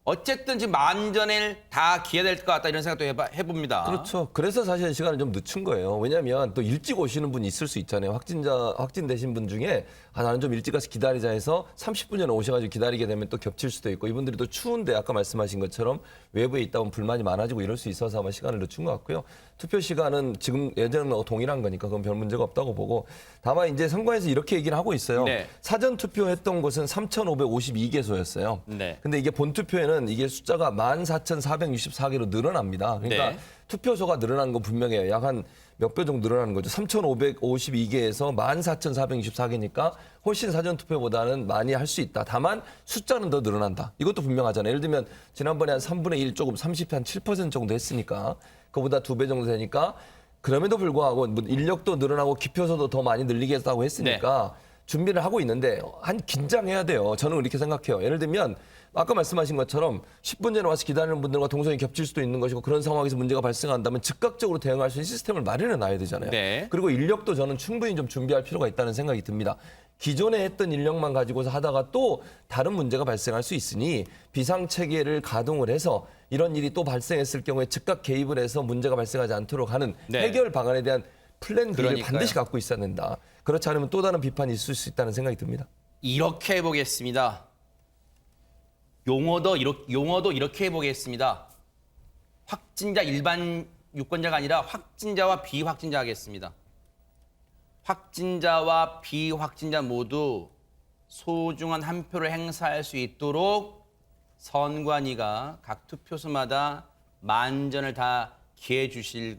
어쨌든 지금 만전을 다 기해야 될 것 같다 이런 생각도 해봅니다. 그렇죠. 그래서 사실 시간을 좀 늦춘 거예요. 왜냐하면 또 일찍 오시는 분이 있을 수 있잖아요. 확진되신 분 중에 나는 좀 일찍 가서 기다리자 해서 30분 전에 오셔가지고 기다리게 되면 또 겹칠 수도 있고 이분들이 또 추운데 아까 말씀하신 것처럼 외부에 있다 보면 불만이 많아지고 이럴 수 있어서 아마 시간을 늦춘 것 같고요. 투표 시간은 지금 예전과 동일한 거니까 그건 별 문제가 없다고 보고 다만 이제 선관위에서 이렇게 얘기를 하고 있어요. 네. 사전 투표했던 곳은 3,552개소였어요. 네. 근데 이게 본 투표에는 이게 숫자가 14,464개로 늘어납니다. 그러니까 네. 투표소가 늘어난 건 분명해요. 약 한 몇 배 정도 늘어나는 거죠. 3,552개에서 14,464개니까 훨씬 사전투표보다는 많이 할 수 있다. 다만 숫자는 더 늘어난다. 이것도 분명하잖아요. 예를 들면 지난번에 한 3분의 1 조금 7% 정도 했으니까 그보다 2배 정도 되니까 그럼에도 불구하고 뭐 인력도 늘어나고 기표소도 더 많이 늘리겠다고 했으니까 준비를 하고 있는데 한 긴장해야 돼요. 저는 이렇게 생각해요. 예를 들면 아까 말씀하신 것처럼 10분 전에 와서 기다리는 분들과 동선이 겹칠 수도 있는 것이고 그런 상황에서 문제가 발생한다면 즉각적으로 대응할 수 있는 시스템을 마련해 놔야 되잖아요. 네. 그리고 인력도 저는 충분히 좀 준비할 필요가 있다는 생각이 듭니다. 기존에 했던 인력만 가지고서 하다가 또 다른 문제가 발생할 수 있으니 비상체계를 가동을 해서 이런 일이 또 발생했을 경우에 즉각 개입을 해서 문제가 발생하지 않도록 하는 네. 해결 방안에 대한 플랜 B를 그러니까요. 반드시 갖고 있어야 된다. 그렇지 않으면 또 다른 비판이 있을 수 있다는 생각이 듭니다. 이렇게 해보겠습니다. 용어도 이렇게 해보겠습니다. 확진자 일반 유권자가 아니라 확진자와 비확진자 하겠습니다. 확진자와 비확진자 모두 소중한 한 표를 행사할 수 있도록 선관위가 각 투표소마다 만전을 다 기해 주실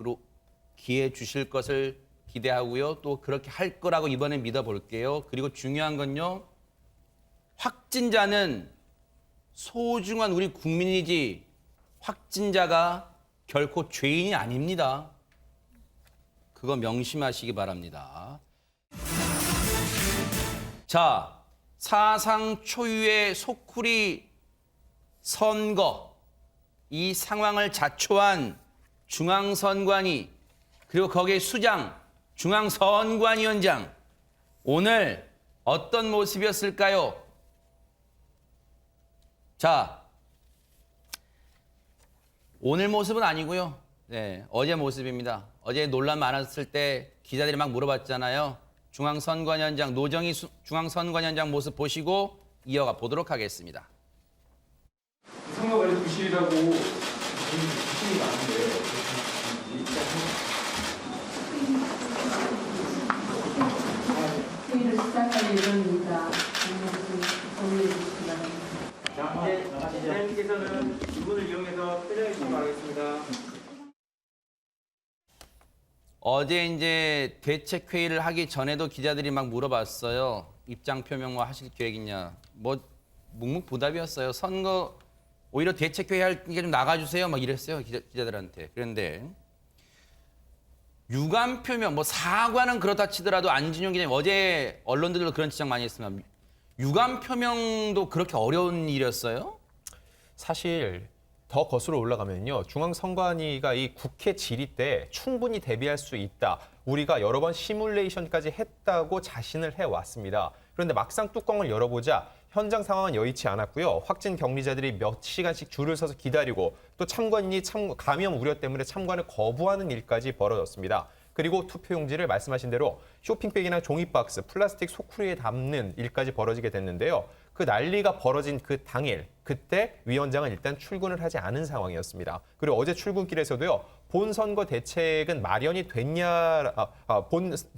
것을 기대하고요. 또 그렇게 할 거라고 이번에 믿어볼게요. 그리고 중요한 건요. 확진자는 소중한 우리 국민이지 확진자가 결코 죄인이 아닙니다. 그거 명심하시기 바랍니다. 자, 사상 초유의 소쿠리 선거, 이 상황을 자초한 중앙선관위, 그리고 거기에 수장, 중앙선관위원장, 오늘 어떤 모습이었을까요? 자, 오늘 모습은 아니고요. 네, 어제 모습입니다. 어제 논란 많았을 때 기자들이 막 물어봤잖아요. 중앙선관위원장, 노정희 중앙선관위원장 모습 보시고 이어가 보도록 하겠습니다. 선거관리 부실이라고 부실이 많은데 회의를 시작할 예정입니다. 정리해 주시기 바랍니다. 자, 이제 시장님께서는 이분을 이용해서 퇴장해 주시기 바라겠습니다. 어제 이제 대책회의를 하기 전에도 기자들이 막 물어봤어요. 입장 표명 뭐 하실 계획이냐. 뭐 묵묵부답이었어요. 선거 오히려 대책회의 할 게 좀 나가주세요. 막 이랬어요. 기자들한테. 그런데 유감 표명, 뭐 사과는 그렇다 치더라도 안진용 기자님 어제 언론들도 그런 지적 많이 했습니다. 유감 표명도 그렇게 어려운 일이었어요? 사실 더 거슬러 올라가면요. 중앙선관위가 이 국회 질의 때 충분히 대비할 수 있다. 우리가 여러 번 시뮬레이션까지 했다고 자신을 해왔습니다. 그런데 막상 뚜껑을 열어보자 현장 상황은 여의치 않았고요. 확진 격리자들이 몇 시간씩 줄을 서서 기다리고 또 참관인이 감염 우려 때문에 참관을 거부하는 일까지 벌어졌습니다. 그리고 투표용지를 말씀하신 대로 쇼핑백이나 종이박스, 플라스틱 소쿠리에 담는 일까지 벌어지게 됐는데요. 그 난리가 벌어진 그 당일, 그때 위원장은 일단 출근을 하지 않은 상황이었습니다. 그리고 어제 출근길에서도요. 본선거 대책은 마련이 됐냐,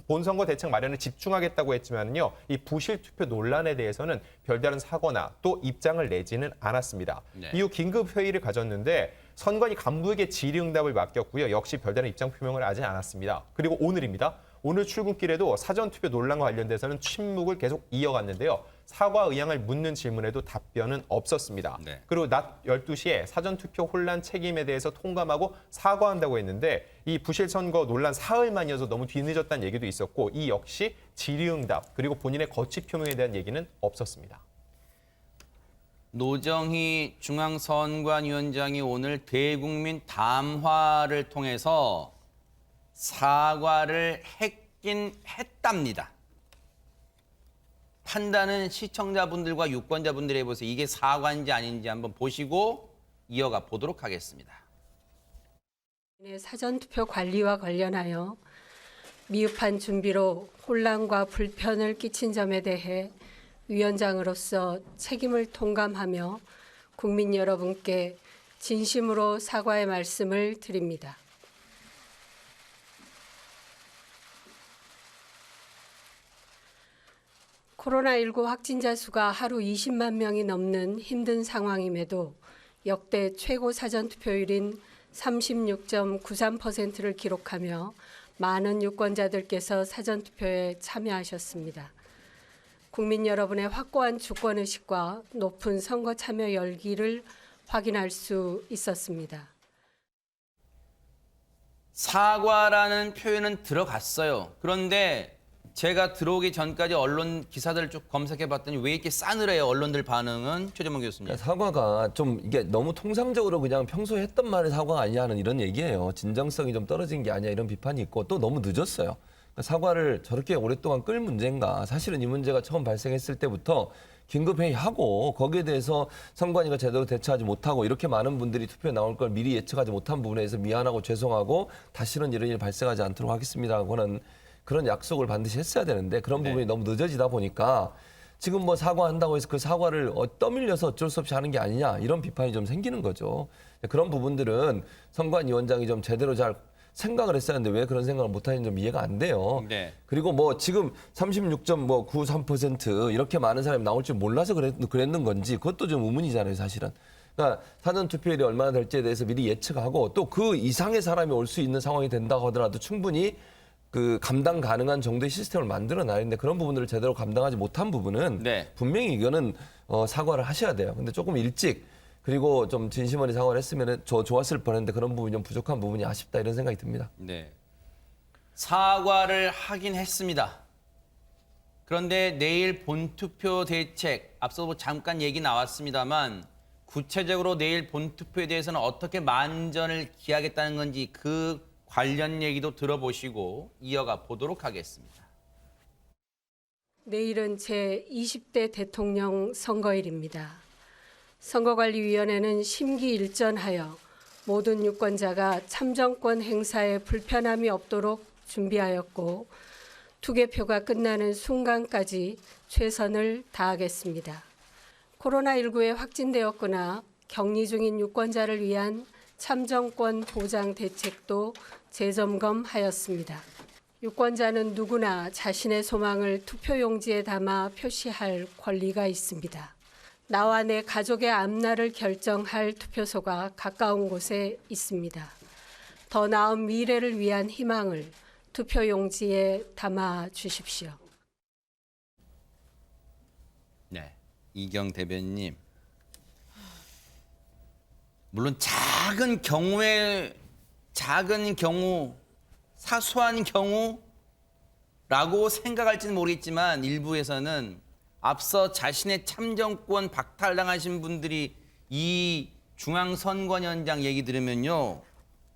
본선거 대책 마련에 집중하겠다고 했지만요. 이 부실 투표 논란에 대해서는 별다른 사과나 또 입장을 내지는 않았습니다. 네. 이후 긴급 회의를 가졌는데 선관위 간부에게 질의응답을 맡겼고요. 역시 별다른 입장 표명을 하지 않았습니다. 그리고 오늘입니다. 오늘 출근길에도 사전투표 논란과 관련돼서는 침묵을 계속 이어갔는데요. 사과 의향을 묻는 질문에도 답변은 없었습니다. 네. 그리고 낮 12시에 사전투표 혼란 책임에 대해서 통감하고 사과한다고 했는데 이 부실 선거 논란 사흘 만이어서 너무 뒤늦었다는 얘기도 있었고 이 역시 질의응답 그리고 본인의 거취 표명에 대한 얘기는 없었습니다. 노정희 중앙선관위원장이 오늘 대국민 담화를 통해서 사과를 했긴 했답니다. 판단은 시청자분들과 유권자분들이 해보세요. 이게 사과인지 아닌지 한번 보시고 이어가 보도록 하겠습니다. 사전투표 관리와 관련하여 미흡한 준비로 혼란과 불편을 끼친 점에 대해 위원장으로서 책임을 통감하며 국민 여러분께 진심으로 사과의 말씀을 드립니다. 코로나19 확진자 수가 하루 20만 명이 넘는 힘든 상황임에도 역대 최고 사전투표율인 36.93%를 기록하며 많은 유권자들께서 사전투표에 참여하셨습니다. 국민 여러분의 확고한 주권의식과 높은 선거 참여 열기를 확인할 수 있었습니다. 사과라는 표현은 들어갔어요. 그런데 제가 들어오기 전까지 언론 기사들을 쭉 검색해봤더니 왜 이렇게 싸늘해요? 언론들 반응은 최재문 교수님. 그러니까 사과가 좀 이게 너무 통상적으로 그냥 평소에 했던 말의 사과가 아니냐는 이런 얘기예요. 진정성이 좀 떨어진 게 아니냐 이런 비판이 있고 또 너무 늦었어요. 그러니까 사과를 저렇게 오랫동안 끌 문제인가. 사실은 이 문제가 처음 발생했을 때부터 긴급회의하고 거기에 대해서 선관위가 제대로 대처하지 못하고 이렇게 많은 분들이 투표에 나올 걸 미리 예측하지 못한 부분에 대해서 미안하고 죄송하고 다시는 이런 일이 발생하지 않도록 하겠습니다라고는 그런 약속을 반드시 했어야 되는데 그런 부분이 너무 늦어지다 보니까 지금 뭐 사과한다고 해서 그 사과를 떠밀려서 어쩔 수 없이 하는 게 아니냐 이런 비판이 좀 생기는 거죠. 그런 부분들은 선관위원장이 좀 제대로 잘 생각을 했어야 하는데 왜 그런 생각을 못하는지 좀 이해가 안 돼요. 네. 그리고 뭐 지금 36.93% 이렇게 많은 사람이 나올 줄 몰라서 그랬는 건지 그것도 좀 의문이잖아요, 사실은. 그러니까 사전투표율이 얼마나 될지에 대해서 미리 예측하고 또 그 이상의 사람이 올 수 있는 상황이 된다고 하더라도 충분히 그 감당 가능한 정도의 시스템을 만들어놔야 되는데 그런 부분들을 제대로 감당하지 못한 부분은 네. 분명히 이거는 사과를 하셔야 돼요. 근데 조금 일찍 그리고 좀 진심 어린 사과를 했으면 좋았을 뻔했는데 그런 부분이 좀 부족한 부분이 아쉽다 이런 생각이 듭니다. 네. 사과를 하긴 했습니다. 그런데 내일 본투표 대책, 앞서 뭐 잠깐 얘기 나왔습니다만 구체적으로 내일 본투표에 대해서는 어떻게 만전을 기하겠다는 건지 그 관련 얘기도 들어보시고 이어가 보도록 하겠습니다. 내일은 제20대 대통령 선거일입니다. 선거관리위원회는 심기일전하여 모든 유권자가 참정권 행사에 불편함이 없도록 준비하였고 투개표가 끝나는 순간까지 최선을 다하겠습니다. 코로나19에 확진되었거나 격리 중인 유권자를 위한 참정권 보장 대책도 재점검하였습니다. 유권자는 누구나 자신의 소망을 투표용지에 담아 표시할 권리가 있습니다. 나와 내 가족의 앞날을 결정할 투표소가 가까운 곳에 있습니다. 더 나은 미래를 위한 희망을 투표용지에 담아 주십시오. 네, 이경 대변님. 물론 작은 경우, 사소한 경우라고 생각할지는 모르겠지만 일부에서는 앞서 자신의 참정권 박탈당하신 분들이 이 중앙선관위원장 얘기 들으면요.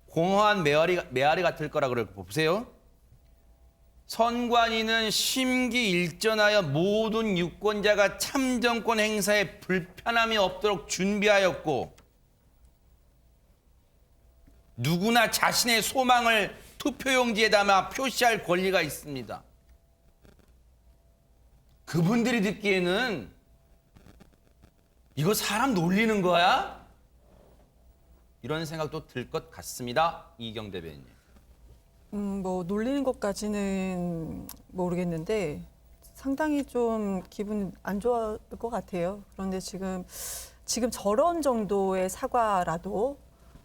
공허한 메아리 같을 거라 그럴 거 보세요. 선관위는 심기일전하여 모든 유권자가 참정권 행사에 불편함이 없도록 준비하였고 누구나 자신의 소망을 투표용지에 담아 표시할 권리가 있습니다. 그분들이 듣기에는 이거 사람 놀리는 거야? 이런 생각도 들 것 같습니다. 이경 대변인. 뭐 놀리는 것까지는 모르겠는데 상당히 좀 기분 안 좋을 것 같아요. 그런데 지금 저런 정도의 사과라도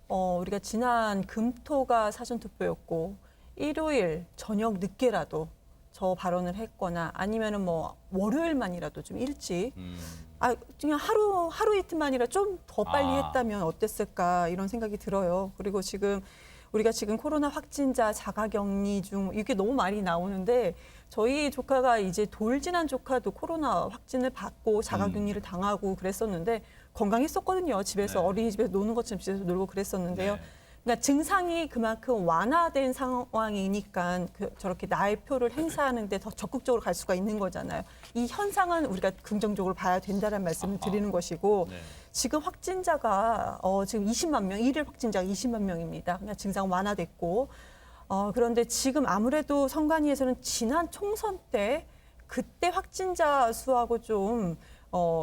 우리가 지난 금토가 사전투표였고 일요일 저녁 늦게라도 저 발언을 했거나 아니면은 뭐 월요일만이라도 좀 일찍 그냥 하루 이틀만이라 좀 더 빨리 했다면 어땠을까 이런 생각이 들어요. 그리고 우리가 지금 코로나 확진자 자가격리 중 이게 너무 많이 나오는데 저희 조카가 이제 돌진한 조카도 코로나 확진을 받고 자가격리를 당하고 그랬었는데 건강했었거든요. 집에서 어린이집에서 노는 것처럼 집에서 놀고 그랬었는데요. 그러니까 증상이 그만큼 완화된 상황이니까 저렇게 나의 표를 행사하는데 더 적극적으로 갈 수가 있는 거잖아요. 이 현상은 우리가 긍정적으로 봐야 된다는 말씀을 드리는 것이고 지금 확진자가 지금 20만 명, 일일 확진자가 20만 명입니다. 그냥 증상 완화됐고 그런데 지금 아무래도 선관위에서는 지난 총선 때 그때 확진자 수하고 좀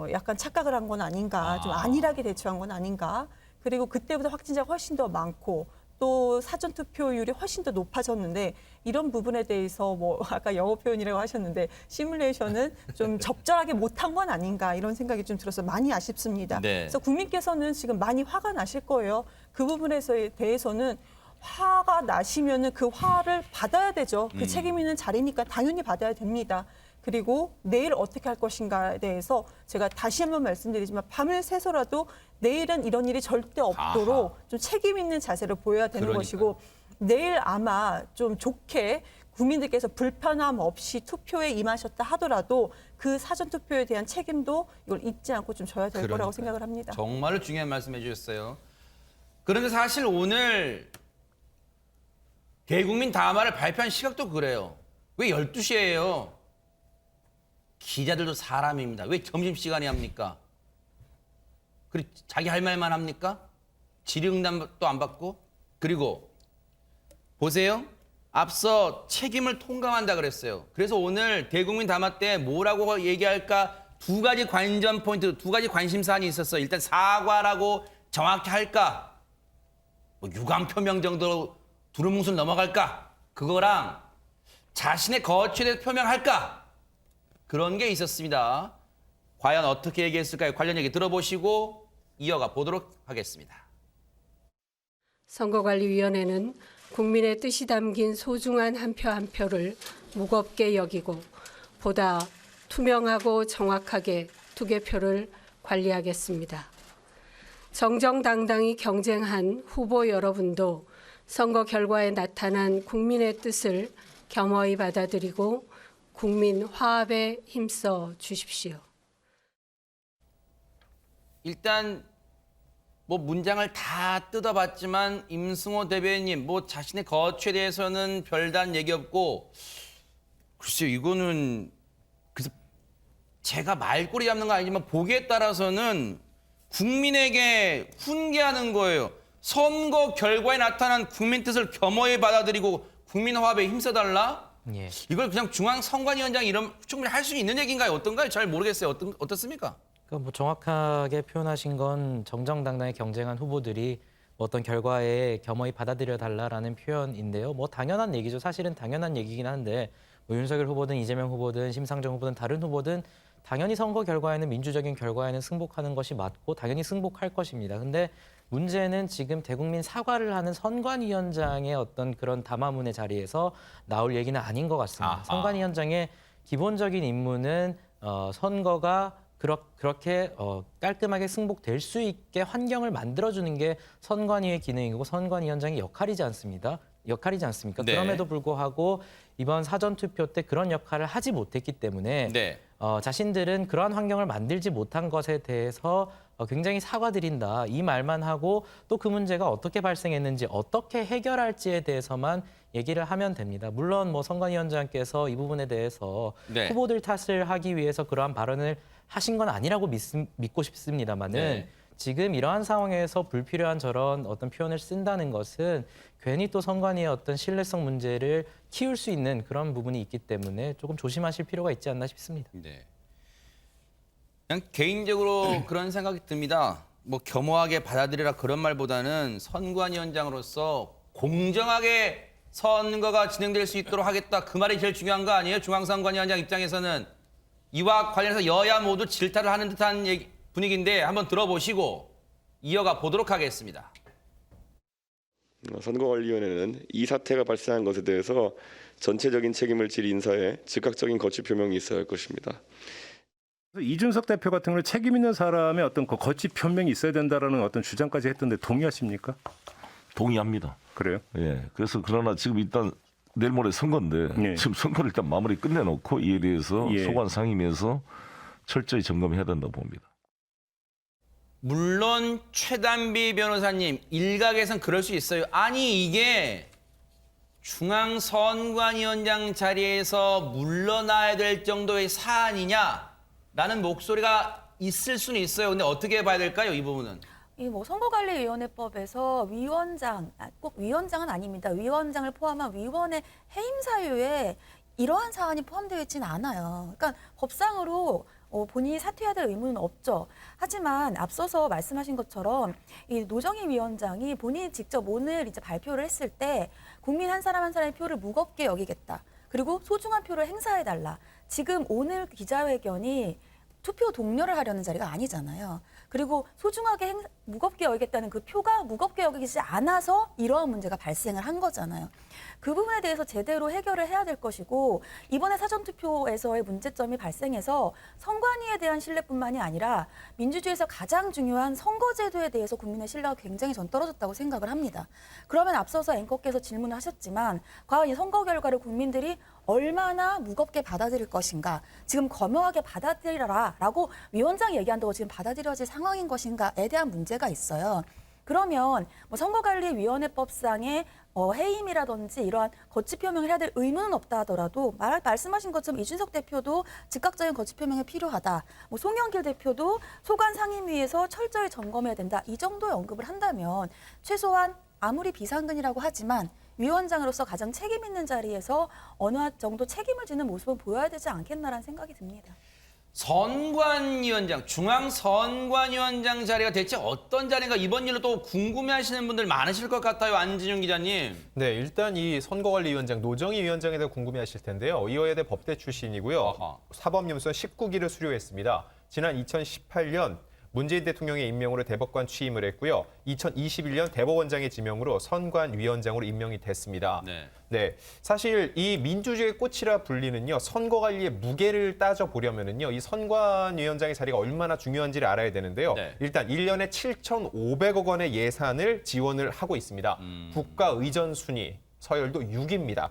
약간 착각을 한 건 아닌가, 좀 안일하게 대처한 건 아닌가. 그리고 그때보다 확진자가 훨씬 더 많고 또 사전 투표율이 훨씬 더 높아졌는데 이런 부분에 대해서 뭐 아까 영어 표현이라고 하셨는데 시뮬레이션은 좀 적절하게 못한 건 아닌가 이런 생각이 좀 들어서 많이 아쉽습니다. 네. 그래서 국민께서는 지금 많이 화가 나실 거예요. 그 부분에 대해서는 화가 나시면은 그 화를 받아야 되죠. 그 책임 있는 자리니까 당연히 받아야 됩니다. 그리고 내일 어떻게 할 것인가에 대해서 제가 다시 한번 말씀드리지만 밤을 새서라도 내일은 이런 일이 절대 없도록 좀 책임 있는 자세를 보여야 되는 것이고 내일 아마 좀 좋게 국민들께서 불편함 없이 투표에 임하셨다 하더라도 그 사전투표에 대한 책임도 이걸 잊지 않고 좀 져야 될 거라고 생각을 합니다. 정말 중요한 말씀 해주셨어요. 그런데 사실 오늘 대국민 담화를 발표한 시각도 그래요. 왜 12시예요? 기자들도 사람입니다. 왜 점심시간에 합니까? 그리고 자기 할 말만 합니까? 질의응답도 안 받고? 그리고 보세요. 앞서 책임을 통감한다 그랬어요. 그래서 오늘 대국민 담화 때 뭐라고 얘기할까? 두 가지 관전 포인트, 두 가지 관심사안이 있었어요. 일단 사과라고 정확히 할까? 뭐 유감 표명 정도로 두루뭉술 넘어갈까? 그거랑 자신의 거취에 대해서 표명할까? 그런 게 있었습니다. 과연 어떻게 얘기했을까요? 관련 얘기 들어보시고 이어가 보도록 하겠습니다. 선거관리위원회는 국민의 뜻이 담긴 소중한 한 표 한 표를 무겁게 여기고 보다 투명하고 정확하게 투개표를 관리하겠습니다. 정정당당히 경쟁한 후보 여러분도 선거 결과에 나타난 국민의 뜻을 겸허히 받아들이고 국민 화합에 힘써 주십시오. 일단 뭐 문장을 다 뜯어봤지만 임승호 대변인 뭐 자신의 거취에 대해서는 별다른 얘기 없고 글쎄요 이거는 그래서 제가 말꼬리 잡는 거 아니지만 보기에 따라서는 국민에게 훈계하는 거예요. 선거 결과에 나타난 국민 뜻을 겸허히 받아들이고 국민 화합에 힘써달라? 예. 이걸 그냥 중앙선관위원장이 이런 충분히 할 수 있는 얘기인가요? 어떤가요? 잘 모르겠어요. 어떻습니까? 그러니까 뭐 정확하게 표현하신 건 정정당당히 경쟁한 후보들이 어떤 결과에 겸허히 받아들여 달라라는 표현인데요. 뭐 당연한 얘기죠. 사실은 당연한 얘기긴 한데 뭐 윤석열 후보든 이재명 후보든 심상정 후보든 다른 후보든 당연히 선거 결과에는 민주적인 결과에는 승복하는 것이 맞고 당연히 승복할 것입니다. 근데 문제는 지금 대국민 사과를 하는 선관위원장의 어떤 그런 담화문의 자리에서 나올 얘기는 아닌 것 같습니다. 아하. 선관위원장의 기본적인 임무는 선거가 그렇게 깔끔하게 승복될 수 있게 환경을 만들어주는 게 선관위의 기능이고 선관위원장의 역할이지 않습니까? 네. 그럼에도 불구하고 이번 사전투표 때 그런 역할을 하지 못했기 때문에 네. 자신들은 그러한 환경을 만들지 못한 것에 대해서 굉장히 사과드린다. 이 말만 하고 또 그 문제가 어떻게 발생했는지 어떻게 해결할지에 대해서만 얘기를 하면 됩니다. 물론 뭐 선관위원장께서 이 부분에 대해서 네. 후보들 탓을 하기 위해서 그러한 발언을 하신 건 아니라고 믿고 싶습니다만은 네. 지금 이러한 상황에서 불필요한 저런 어떤 표현을 쓴다는 것은 괜히 또 선관위의 어떤 신뢰성 문제를 키울 수 있는 그런 부분이 있기 때문에 조금 조심하실 필요가 있지 않나 싶습니다. 네. 그냥 개인적으로 그런 생각이 듭니다. 뭐 겸허하게 받아들이라 그런 말보다는 선관위원장으로서 공정하게 선거가 진행될 수 있도록 하겠다. 그 말이 제일 중요한 거 아니에요? 중앙선관위원장 입장에서는 이와 관련해서 여야 모두 질타를 하는 듯한 분위기인데 한번 들어보시고 이어가 보도록 하겠습니다. 선거관리위원회는 이 사태가 발생한 것에 대해서 전체적인 책임을 질 인사에 즉각적인 거취 표명이 있어야 할 것입니다. 이준석 대표 같은 경우는 책임 있는 사람의 어떤 거취 표명이 있어야 된다라는 어떤 주장까지 했던데 동의하십니까? 동의합니다. 그래요? 예. 그래서 그러나 지금 일단 내일 모레 선거인데 예. 지금 선거를 일단 마무리 끝내놓고 이에 대해서 예. 소관 상임위에서 철저히 점검해야 된다고 봅니다. 물론 최단비 변호사님 일각에선 그럴 수 있어요. 아니 이게 중앙선관위원장 자리에서 물러나야 될 정도의 사안이냐라는 목소리가 있을 수는 있어요. 근데 어떻게 봐야 될까요, 이 부분은? 이 뭐 선거관리위원회법에서 위원장, 꼭 위원장은 아닙니다. 위원장을 포함한 위원회 해임 사유에 이러한 사안이 포함되어 있지는 않아요. 그러니까 법상으로 본인이 사퇴해야 될 의무는 없죠. 하지만 앞서서 말씀하신 것처럼 이 노정희 위원장이 본인이 직접 오늘 이제 발표를 했을 때 국민 한 사람 한 사람의 표를 무겁게 여기겠다. 그리고 소중한 표를 행사해달라. 지금 오늘 기자회견이 투표 동료를 하려는 자리가 아니잖아요. 그리고 소중하게 무겁게 여기겠다는 그 표가 무겁게 여기지 않아서 이러한 문제가 발생을 한 거잖아요. 그 부분에 대해서 제대로 해결을 해야 될 것이고 이번에 사전투표에서의 문제점이 발생해서 선관위에 대한 신뢰뿐만이 아니라 민주주의에서 가장 중요한 선거제도에 대해서 국민의 신뢰가 굉장히 전 떨어졌다고 생각을 합니다. 그러면 앞서서 앵커께서 질문을 하셨지만 과연 이 선거 결과를 국민들이 얼마나 무겁게 받아들일 것인가, 지금 겸허하게 받아들여라라고 위원장이 얘기한다고 지금 받아들여질 상황인 것인가에 대한 문제가 있어요. 그러면 뭐 선거관리위원회법상의 해임이라든지 이러한 거취 표명을 해야 될 의무는 없다 하더라도 말씀하신 것처럼 이준석 대표도 즉각적인 거취 표명이 필요하다. 뭐 송영길 대표도 소관 상임위에서 철저히 점검해야 된다. 이 정도의 언급을 한다면 최소한 아무리 비상근이라고 하지만 위원장으로서 가장 책임 있는 자리에서 어느 정도 책임을 지는 모습을 보여야 되지 않겠나라는 생각이 듭니다. 선관위원장, 중앙선관위원장 자리가 대체 어떤 자리인가 이번 일로 또 궁금해하시는 분들 많으실 것 같아요. 안진용 기자님. 네, 일단 이 선거관리위원장 노정희 위원장에 대해 궁금해하실 텐데요. 이화여대 법대 출신이고요. 어허. 사법연수원 19기를 수료했습니다. 지난 2018년 문재인 대통령의 임명으로 대법관 취임을 했고요. 2021년 대법원장의 지명으로 선관위원장으로 임명이 됐습니다. 네, 사실 이 민주주의의 꽃이라 불리는요. 선거관리의 무게를 따져보려면은요. 이 선관위원장의 자리가 얼마나 중요한지를 알아야 되는데요. 일단 1년에 7,500억 원의 예산을 지원을 하고 있습니다. 국가 의전 순위. 서열도 6위입니다.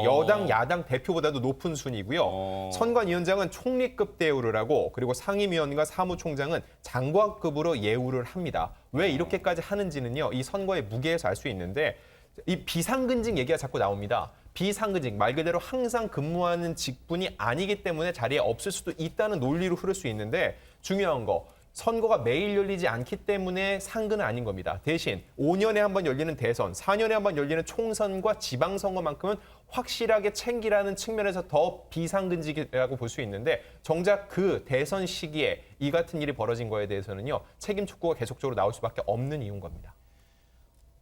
여당, 야당 대표보다도 높은 순위고요. 선관위원장은 총리급 대우를 하고 그리고 상임위원과 사무총장은 장관급으로 예우를 합니다. 왜 이렇게까지 하는지는요. 이 선거의 무게에서 알 수 있는데 이 비상근직 얘기가 자꾸 나옵니다. 비상근직, 말 그대로 항상 근무하는 직분이 아니기 때문에 자리에 없을 수도 있다는 논리로 흐를 수 있는데 중요한 거. 선거가 매일 열리지 않기 때문에 상근은 아닌 겁니다. 대신 5년에 한 번 열리는 대선, 4년에 한 번 열리는 총선과 지방선거만큼은 확실하게 챙기라는 측면에서 더 비상근직이라고 볼 수 있는데 정작 그 대선 시기에 이 같은 일이 벌어진 거에 대해서는요. 책임 촉구가 계속적으로 나올 수밖에 없는 이유인 겁니다.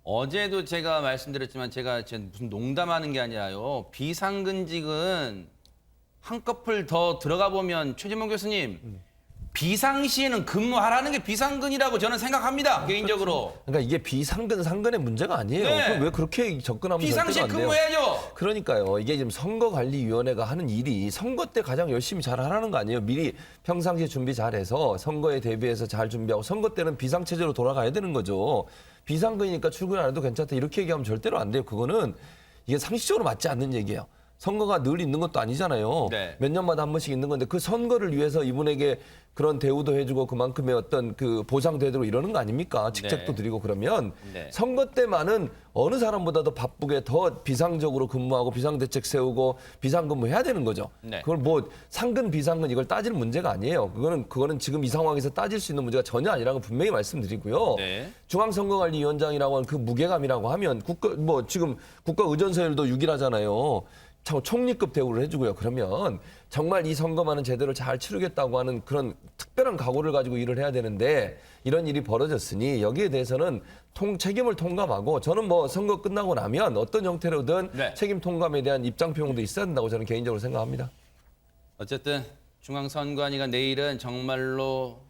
어제도 제가 말씀드렸지만 제가 무슨 농담하는 게 아니라요. 비상근직은 한꺼풀 더 들어가 보면 최진봉 교수님 비상시에는 근무하라는 게 비상근이라고 저는 생각합니다. 개인적으로. 그러니까 이게 비상근 상근의 문제가 아니에요. 네. 왜 그렇게 접근하면 비상시에 절대로 안 돼요. 근무해야죠. 그러니까요. 이게 지금 선거관리위원회가 하는 일이 선거 때 가장 열심히 잘 하라는 거 아니에요. 미리 평상시에 준비 잘해서 선거에 대비해서 잘 준비하고 선거 때는 비상체제로 돌아가야 되는 거죠. 비상근이니까 출근 안 해도 괜찮다 이렇게 얘기하면 절대로 안 돼요. 그거는 이게 상식적으로 맞지 않는 얘기예요. 선거가 늘 있는 것도 아니잖아요. 몇 년마다 한 번씩 있는 건데 그 선거를 위해서 이분에게 그런 대우도 해주고 그만큼의 어떤 그 보상도 해주고 이러는 거 아닙니까? 직책도 드리고 그러면 선거 때만은 어느 사람보다도 바쁘게 더 비상적으로 근무하고 비상대책 세우고 비상근무해야 되는 거죠. 그걸 뭐 상근 비상근 이걸 따질 문제가 아니에요. 그거는 지금 이 상황에서 따질 수 있는 문제가 전혀 아니라는 걸 분명히 말씀드리고요. 중앙선거관리위원장이라고 하는 그 무게감이라고 하면 지금 국가 의전서열도 6위라잖아요. 총리급 대우를 해주고요. 그러면 정말 이 선거만은 제대로 잘 치르겠다고 하는 그런 특별한 각오를 가지고 일을 해야 되는데 이런 일이 벌어졌으니 여기에 대해서는 책임을 통감하고 저는 뭐 선거 끝나고 나면 어떤 형태로든 책임 통감에 대한 입장 표명도 있어야 된다고 저는 개인적으로 생각합니다. 어쨌든 중앙선관위가 내일은 정말로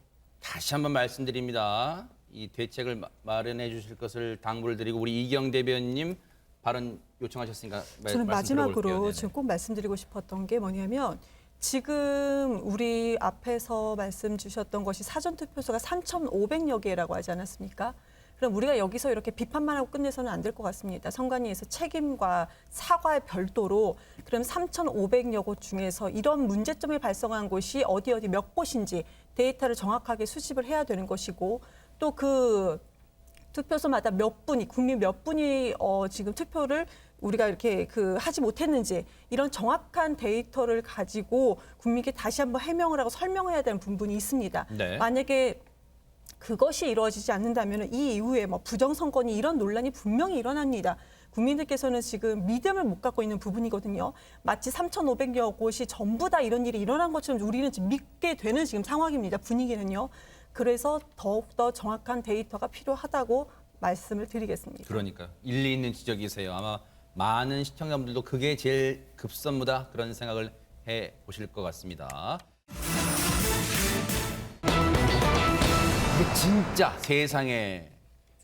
다시 한번 말씀드립니다. 이 대책을 마련해 주실 것을 당부를 드리고 우리 이경 대변인 발언 요청하셨으니까 저는 마지막으로 지금 꼭 말씀드리고 싶었던 게 뭐냐면 지금 우리 앞에서 말씀 주셨던 것이 사전투표소가 3,500여 개라고 하지 않았습니까? 그럼 우리가 여기서 이렇게 비판만 하고 끝내서는 안 될 것 같습니다. 선관위에서 책임과 사과의 별도로 그럼 3,500여 곳 중에서 이런 문제점이 발생한 곳이 어디 몇 곳인지 데이터를 정확하게 수집을 해야 되는 것이고 또 그 투표소마다 국민 몇 분이 지금 투표를 우리가 이렇게 하지 못했는지 이런 정확한 데이터를 가지고 국민께 다시 한번 해명을 하고 설명해야 되는 부분이 있습니다. 네. 만약에 그것이 이루어지지 않는다면 이 이후에 부정선거니 이런 논란이 분명히 일어납니다. 국민들께서는 지금 믿음을 못 갖고 있는 부분이거든요. 마치 3,500여 곳이 전부 다 이런 일이 일어난 것처럼 우리는 지금 믿게 되는 지금 상황입니다. 분위기는요. 그래서 더욱더 정확한 데이터가 필요하다고 말씀을 드리겠습니다. 그러니까 일리 있는 지적이세요. 아마 많은 시청자분들도 그게 제일 급선무다 그런 생각을 해보실 것 같습니다. 이게 진짜 세상에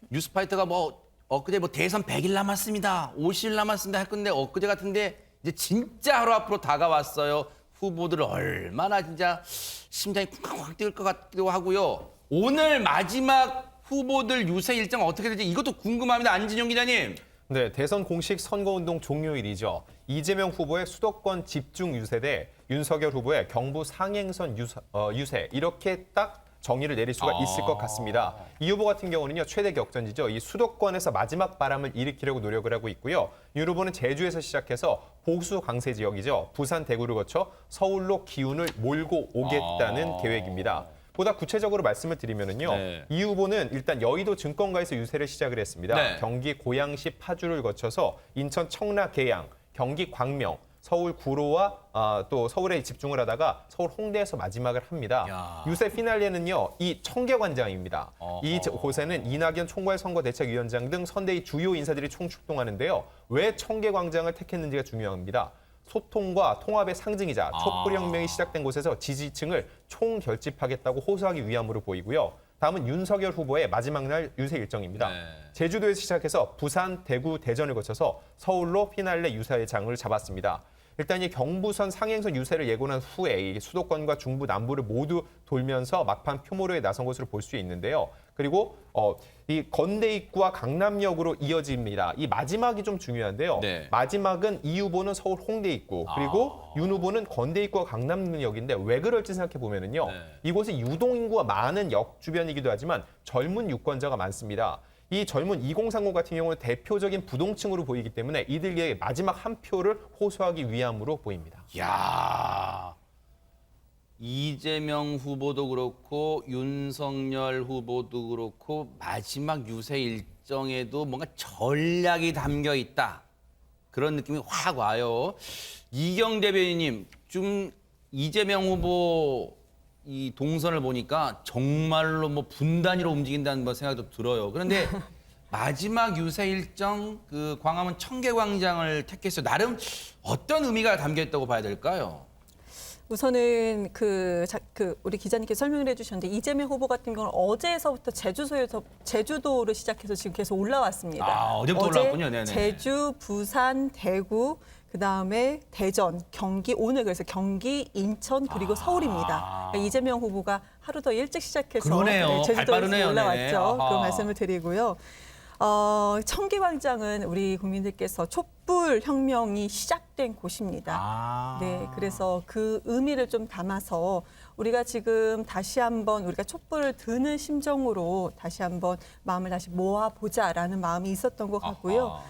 뉴스파이터가 엊그제 대선 100일 남았습니다. 50일 남았습니다 할 건데 엊그제 같은데 이제 진짜 하루 앞으로 다가왔어요. 후보들 얼마나 진짜 심장이 쿵쾅쿵쾅 뛰을 것 같기도 하고요. 오늘 마지막 후보들 유세 일정 어떻게 될지 이것도 궁금합니다. 안진영 기자님. 네, 대선 공식 선거운동 종료일이죠. 이재명 후보의 수도권 집중 유세 대 윤석열 후보의 경부 상행선 유세 이렇게 딱 정의를 내릴 수가 있을 것 같습니다. 이 후보 같은 경우는요, 최대 격전지죠. 이 수도권에서 마지막 바람을 일으키려고 노력을 하고 있고요. 윤 후보는 제주에서 시작해서 보수 강세 지역이죠. 부산, 대구를 거쳐 서울로 기운을 몰고 오겠다는 계획입니다. 보다 구체적으로 말씀을 드리면은요, 네. 이 후보는 일단 여의도 증권가에서 유세를 시작을 했습니다. 네. 경기 고양시 파주를 거쳐서 인천 청라 계양, 경기 광명, 서울 구로와 또 서울에 집중을 하다가 서울 홍대에서 마지막을 합니다. 야. 유세 피날레는요, 이 청계광장입니다. 이 곳에는 이낙연 총괄선거대책위원장 등 선대위 주요 인사들이 총출동하는데요. 왜 청계광장을 택했는지가 중요합니다. 소통과 통합의 상징이자 촛불혁명이 시작된 곳에서 지지층을 총결집하겠다고 호소하기 위함으로 보이고요. 다음은 윤석열 후보의 마지막 날 유세 일정입니다. 네. 제주도에서 시작해서 부산, 대구, 대전을 거쳐서 서울로 피날레 유세의 장을 잡았습니다. 일단 이 경부선 상행선 유세를 예고한 후에 이 수도권과 중부, 남부를 모두 돌면서 막판 표모로에 나선 것으로 볼 수 있는데요. 그리고 이 건대 입구와 강남역으로 이어집니다. 이 마지막이 좀 중요한데요. 네. 마지막은 이 후보는 서울 홍대 입구, 그리고 윤 후보는 건대 입구와 강남역인데 왜 그럴지 생각해 보면은요. 네. 이곳은 유동 인구가 많은 역 주변이기도 하지만 젊은 유권자가 많습니다. 이 젊은 2030 같은 경우는 대표적인 부동층으로 보이기 때문에 이들에게 마지막 한 표를 호소하기 위함으로 보입니다. 야, 이재명 후보도 그렇고 윤석열 후보도 그렇고 마지막 유세 일정에도 뭔가 전략이 담겨 있다. 그런 느낌이 확 와요. 이경 대변인님, 좀 이재명 후보 이 동선을 보니까 정말로 분단위로 움직인다는 생각도 들어요. 그런데 마지막 유세 일정 광화문 청계광장을 택했어요. 나름 어떤 의미가 담겨 있다고 봐야 될까요? 우선은 우리 기자님께서 설명을 해주셨는데 이재명 후보 같은 경우는 어제서부터 제주도를 시작해서 지금 계속 올라왔습니다. 어제부터 올라왔군요. 네네. 제주, 부산, 대구, 그다음에 대전, 경기, 오늘 그래서 경기, 인천 그리고 서울입니다. 그러니까 이재명 후보가 하루 더 일찍 시작해서 그러네요. 제주도에서 올라왔죠. 네네. 그 말씀을 드리고요. 청계광장은 우리 국민들께서 촛불 혁명이 시작된 곳입니다. 네, 그래서 그 의미를 좀 담아서 우리가 지금 다시 한번 우리가 촛불을 드는 심정으로 다시 한번 마음을 다시 모아보자라는 마음이 있었던 것 같고요.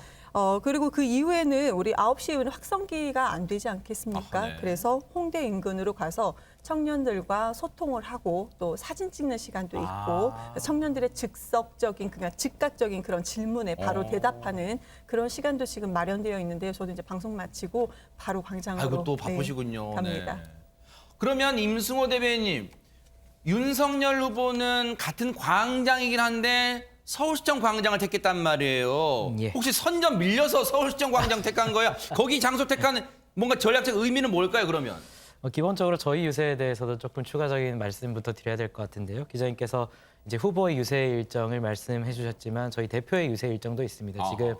그리고 그 이후에는 우리 9시 이후에는 확성기가 안 되지 않겠습니까? 네. 그래서 홍대 인근으로 가서 청년들과 소통을 하고 또 사진 찍는 시간도 있고 청년들의 즉각적인 그런 질문에 바로 대답하는 그런 시간도 지금 마련되어 있는데요. 저도 이제 방송 마치고 바로 광장으로 아이고 또 바쁘시군요. 갑니다. 네. 그러면 임승호 대변인님, 윤석열 후보는 같은 광장이긴 한데 서울시청 광장을 택했단 말이에요. 예. 혹시 선전 밀려서 서울시청 광장 택한 거야? 거기 장소 택한 뭔가 전략적 의미는 뭘까요, 그러면? 기본적으로 저희 유세에 대해서도 조금 추가적인 말씀부터 드려야 될 것 같은데요. 기자님께서 이제 후보의 유세 일정을 말씀해 주셨지만 저희 대표의 유세 일정도 있습니다. 지금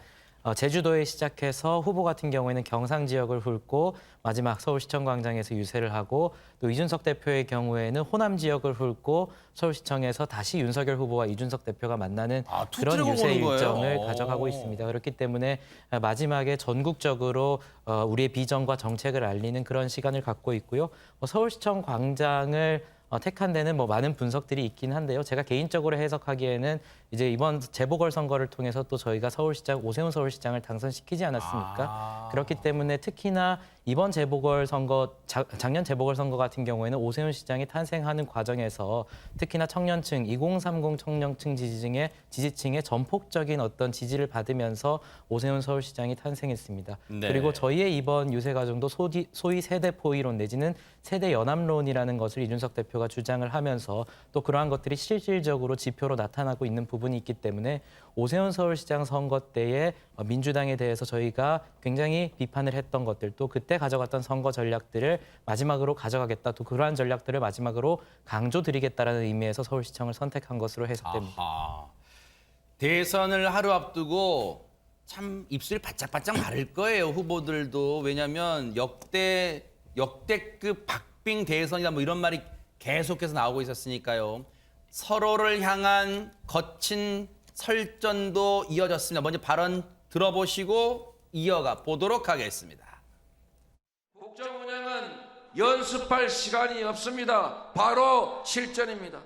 제주도에 시작해서 후보 같은 경우에는 경상 지역을 훑고 마지막 서울시청 광장에서 유세를 하고 또 이준석 대표의 경우에는 호남 지역을 훑고 서울시청에서 다시 윤석열 후보와 이준석 대표가 만나는 그런 투트랙을 유세 보는 거예요? 일정을 가져가고 있습니다. 그렇기 때문에 마지막에 전국적으로 우리의 비전과 정책을 알리는 그런 시간을 갖고 있고요. 서울시청 광장을 택한 데는 많은 분석들이 있긴 한데요. 제가 개인적으로 해석하기에는 이제 이번 재보궐선거를 통해서 또 저희가 서울시장, 오세훈 서울시장을 당선시키지 않았습니까? 그렇기 때문에 특히나 이번 재보궐선거, 작년 재보궐선거 같은 경우에는 오세훈 시장이 탄생하는 과정에서 특히나 청년층, 2030 청년층 지지층의 전폭적인 어떤 지지를 받으면서 오세훈 서울시장이 탄생했습니다. 네. 그리고 저희의 이번 유세 과정도 소위 세대 포위론 내지는 세대 연합론이라는 것을 이준석 대표가 주장을 하면서 또 그러한 것들이 실질적으로 지표로 나타나고 있는 부분이 있기 때문에 오세훈 서울시장 선거 때에 민주당에 대해서 저희가 굉장히 비판을 했던 것들 또 그때 가져갔던 선거 전략들을 마지막으로 가져가겠다 또 그러한 전략들을 마지막으로 강조드리겠다라는 의미에서 서울시청을 선택한 것으로 해석됩니다. 아하. 대선을 하루 앞두고 참 입술이 바짝바짝 마를 거예요. 후보들도. 왜냐하면 역대급 박빙 대선이다 이런 말이 계속해서 나오고 있었으니까요. 서로를 향한 거친 설전도 이어졌습니다. 먼저 발언 들어보시고 이어가 보도록 하겠습니다. 국정 운영은 연습할 시간이 없습니다. 바로 실전입니다.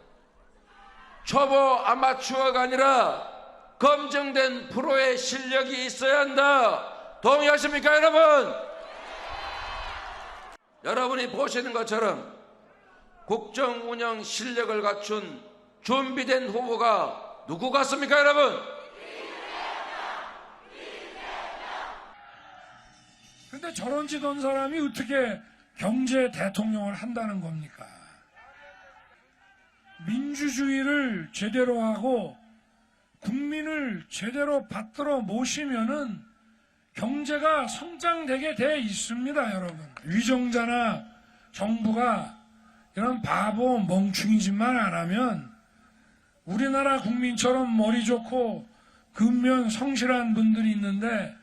초보 아마추어가 아니라 검증된 프로의 실력이 있어야 한다. 동의하십니까, 여러분? 여러분이 보시는 것처럼 국정 운영 실력을 갖춘 준비된 후보가 누구 같습니까, 여러분? 근데 저런 짓한 사람이 어떻게 경제 대통령을 한다는 겁니까? 민주주의를 제대로 하고 국민을 제대로 받들어 모시면은 경제가 성장되게 돼 있습니다, 여러분. 위정자나 정부가 이런 바보 멍충이 짓만 안 하면 우리나라 국민처럼 머리 좋고 근면 성실한 분들이 있는데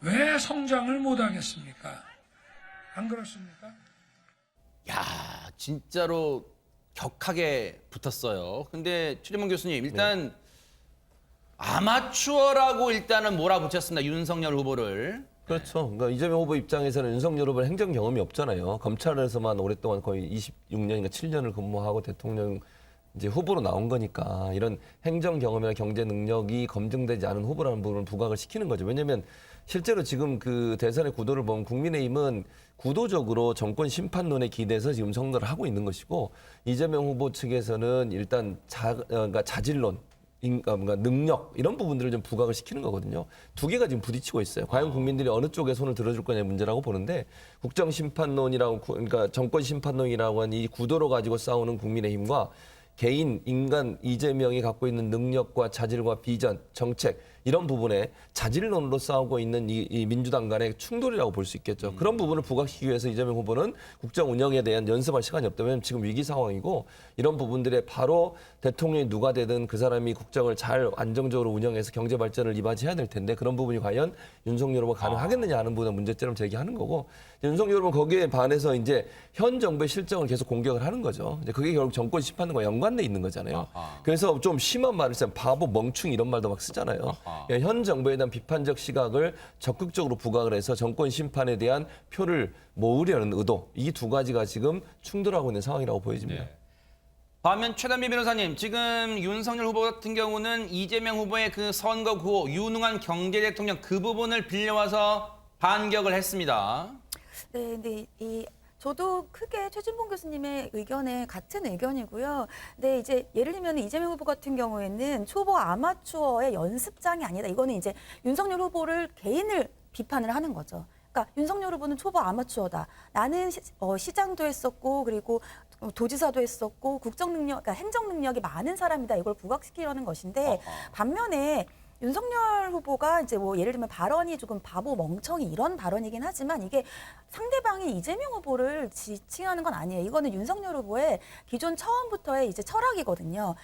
왜 성장을 못 하겠습니까? 안 그렇습니까? 야, 진짜로 격하게 붙었어요. 근데 최재문 교수님, 일단 아마추어라고 일단은 몰아붙였습니다. 윤석열 후보를. 그렇죠. 그러니까 이재명 후보 입장에서는 윤석열 후보는 행정 경험이 없잖아요. 검찰에서만 오랫동안 거의 26년인가 7년을 근무하고 대통령 이제 후보로 나온 거니까 이런 행정 경험이나 경제 능력이 검증되지 않은 후보라는 부분을 부각을 시키는 거죠. 왜냐하면 실제로 지금 그 대선의 구도를 보면 국민의힘은 구도적으로 정권 심판론에 기대서 지금 선거를 하고 있는 것이고 이재명 후보 측에서는 일단 그러니까 자질론, 뭔가 능력 이런 부분들을 좀 부각을 시키는 거거든요. 두 개가 지금 부딪히고 있어요. 과연 국민들이 어느 쪽에 손을 들어줄 거냐의 문제라고 보는데 국정심판론이라고 그러니까 정권심판론이라고 하는 이 구도로 가지고 싸우는 국민의힘과 개인, 인간, 이재명이 갖고 있는 능력과 자질과 비전, 정책 이런 부분에 자질론으로 싸우고 있는 이 민주당 간의 충돌이라고 볼 수 있겠죠. 그런 부분을 부각시키기 위해서 이재명 후보는 국정 운영에 대한 연습할 시간이 없다. 왜냐하면 지금 위기 상황이고 이런 부분들에 바로 대통령이 누가 되든 그 사람이 국정을 잘 안정적으로 운영해서 경제 발전을 이바지해야 될 텐데 그런 부분이 과연 윤석열 후보가 가능하겠느냐 하는 부분에 문제점을 제기하는 거고 윤석열 후보는 거기에 반해서 이제 현 정부의 실정을 계속 공격을 하는 거죠. 이제 그게 결국 정권 심판과 연관돼 있는 거잖아요. 그래서 좀 심한 말을 쓰면 바보, 멍충 이런 말도 막 쓰잖아요. 현 정부에 대한 비판적 시각을 적극적으로 부각을 해서 정권 심판에 대한 표를 모으려는 의도 이 두 가지가 지금 충돌하고 있는 상황이라고 보여집니다. 네. 반면 최단비 변호사님, 지금 윤석열 후보 같은 경우는 이재명 후보의 그 선거 구호, 유능한 경제 대통령 그 부분을 빌려와서 반격을 했습니다. 네, 근데 저도 크게 최진봉 교수님의 의견에 같은 의견이고요. 근데 이제 예를 들면 이재명 후보 같은 경우에는 초보 아마추어의 연습장이 아니다. 이거는 이제 윤석열 후보를 개인을 비판을 하는 거죠. 그러니까 윤석열 후보는 초보 아마추어다. 나는 시장도 했었고 그리고 도지사도 했었고 국정 능력, 그러니까 행정 능력이 많은 사람이다. 이걸 부각시키려는 것인데 반면에 윤석열 후보가 이제 뭐 예를 들면 발언이 조금 바보 멍청이 이런 발언이긴 하지만 이게 상대방이 이재명 후보를 지칭하는 건 아니에요. 이거는 윤석열 후보의 기존 처음부터의 이제 철학이거든요.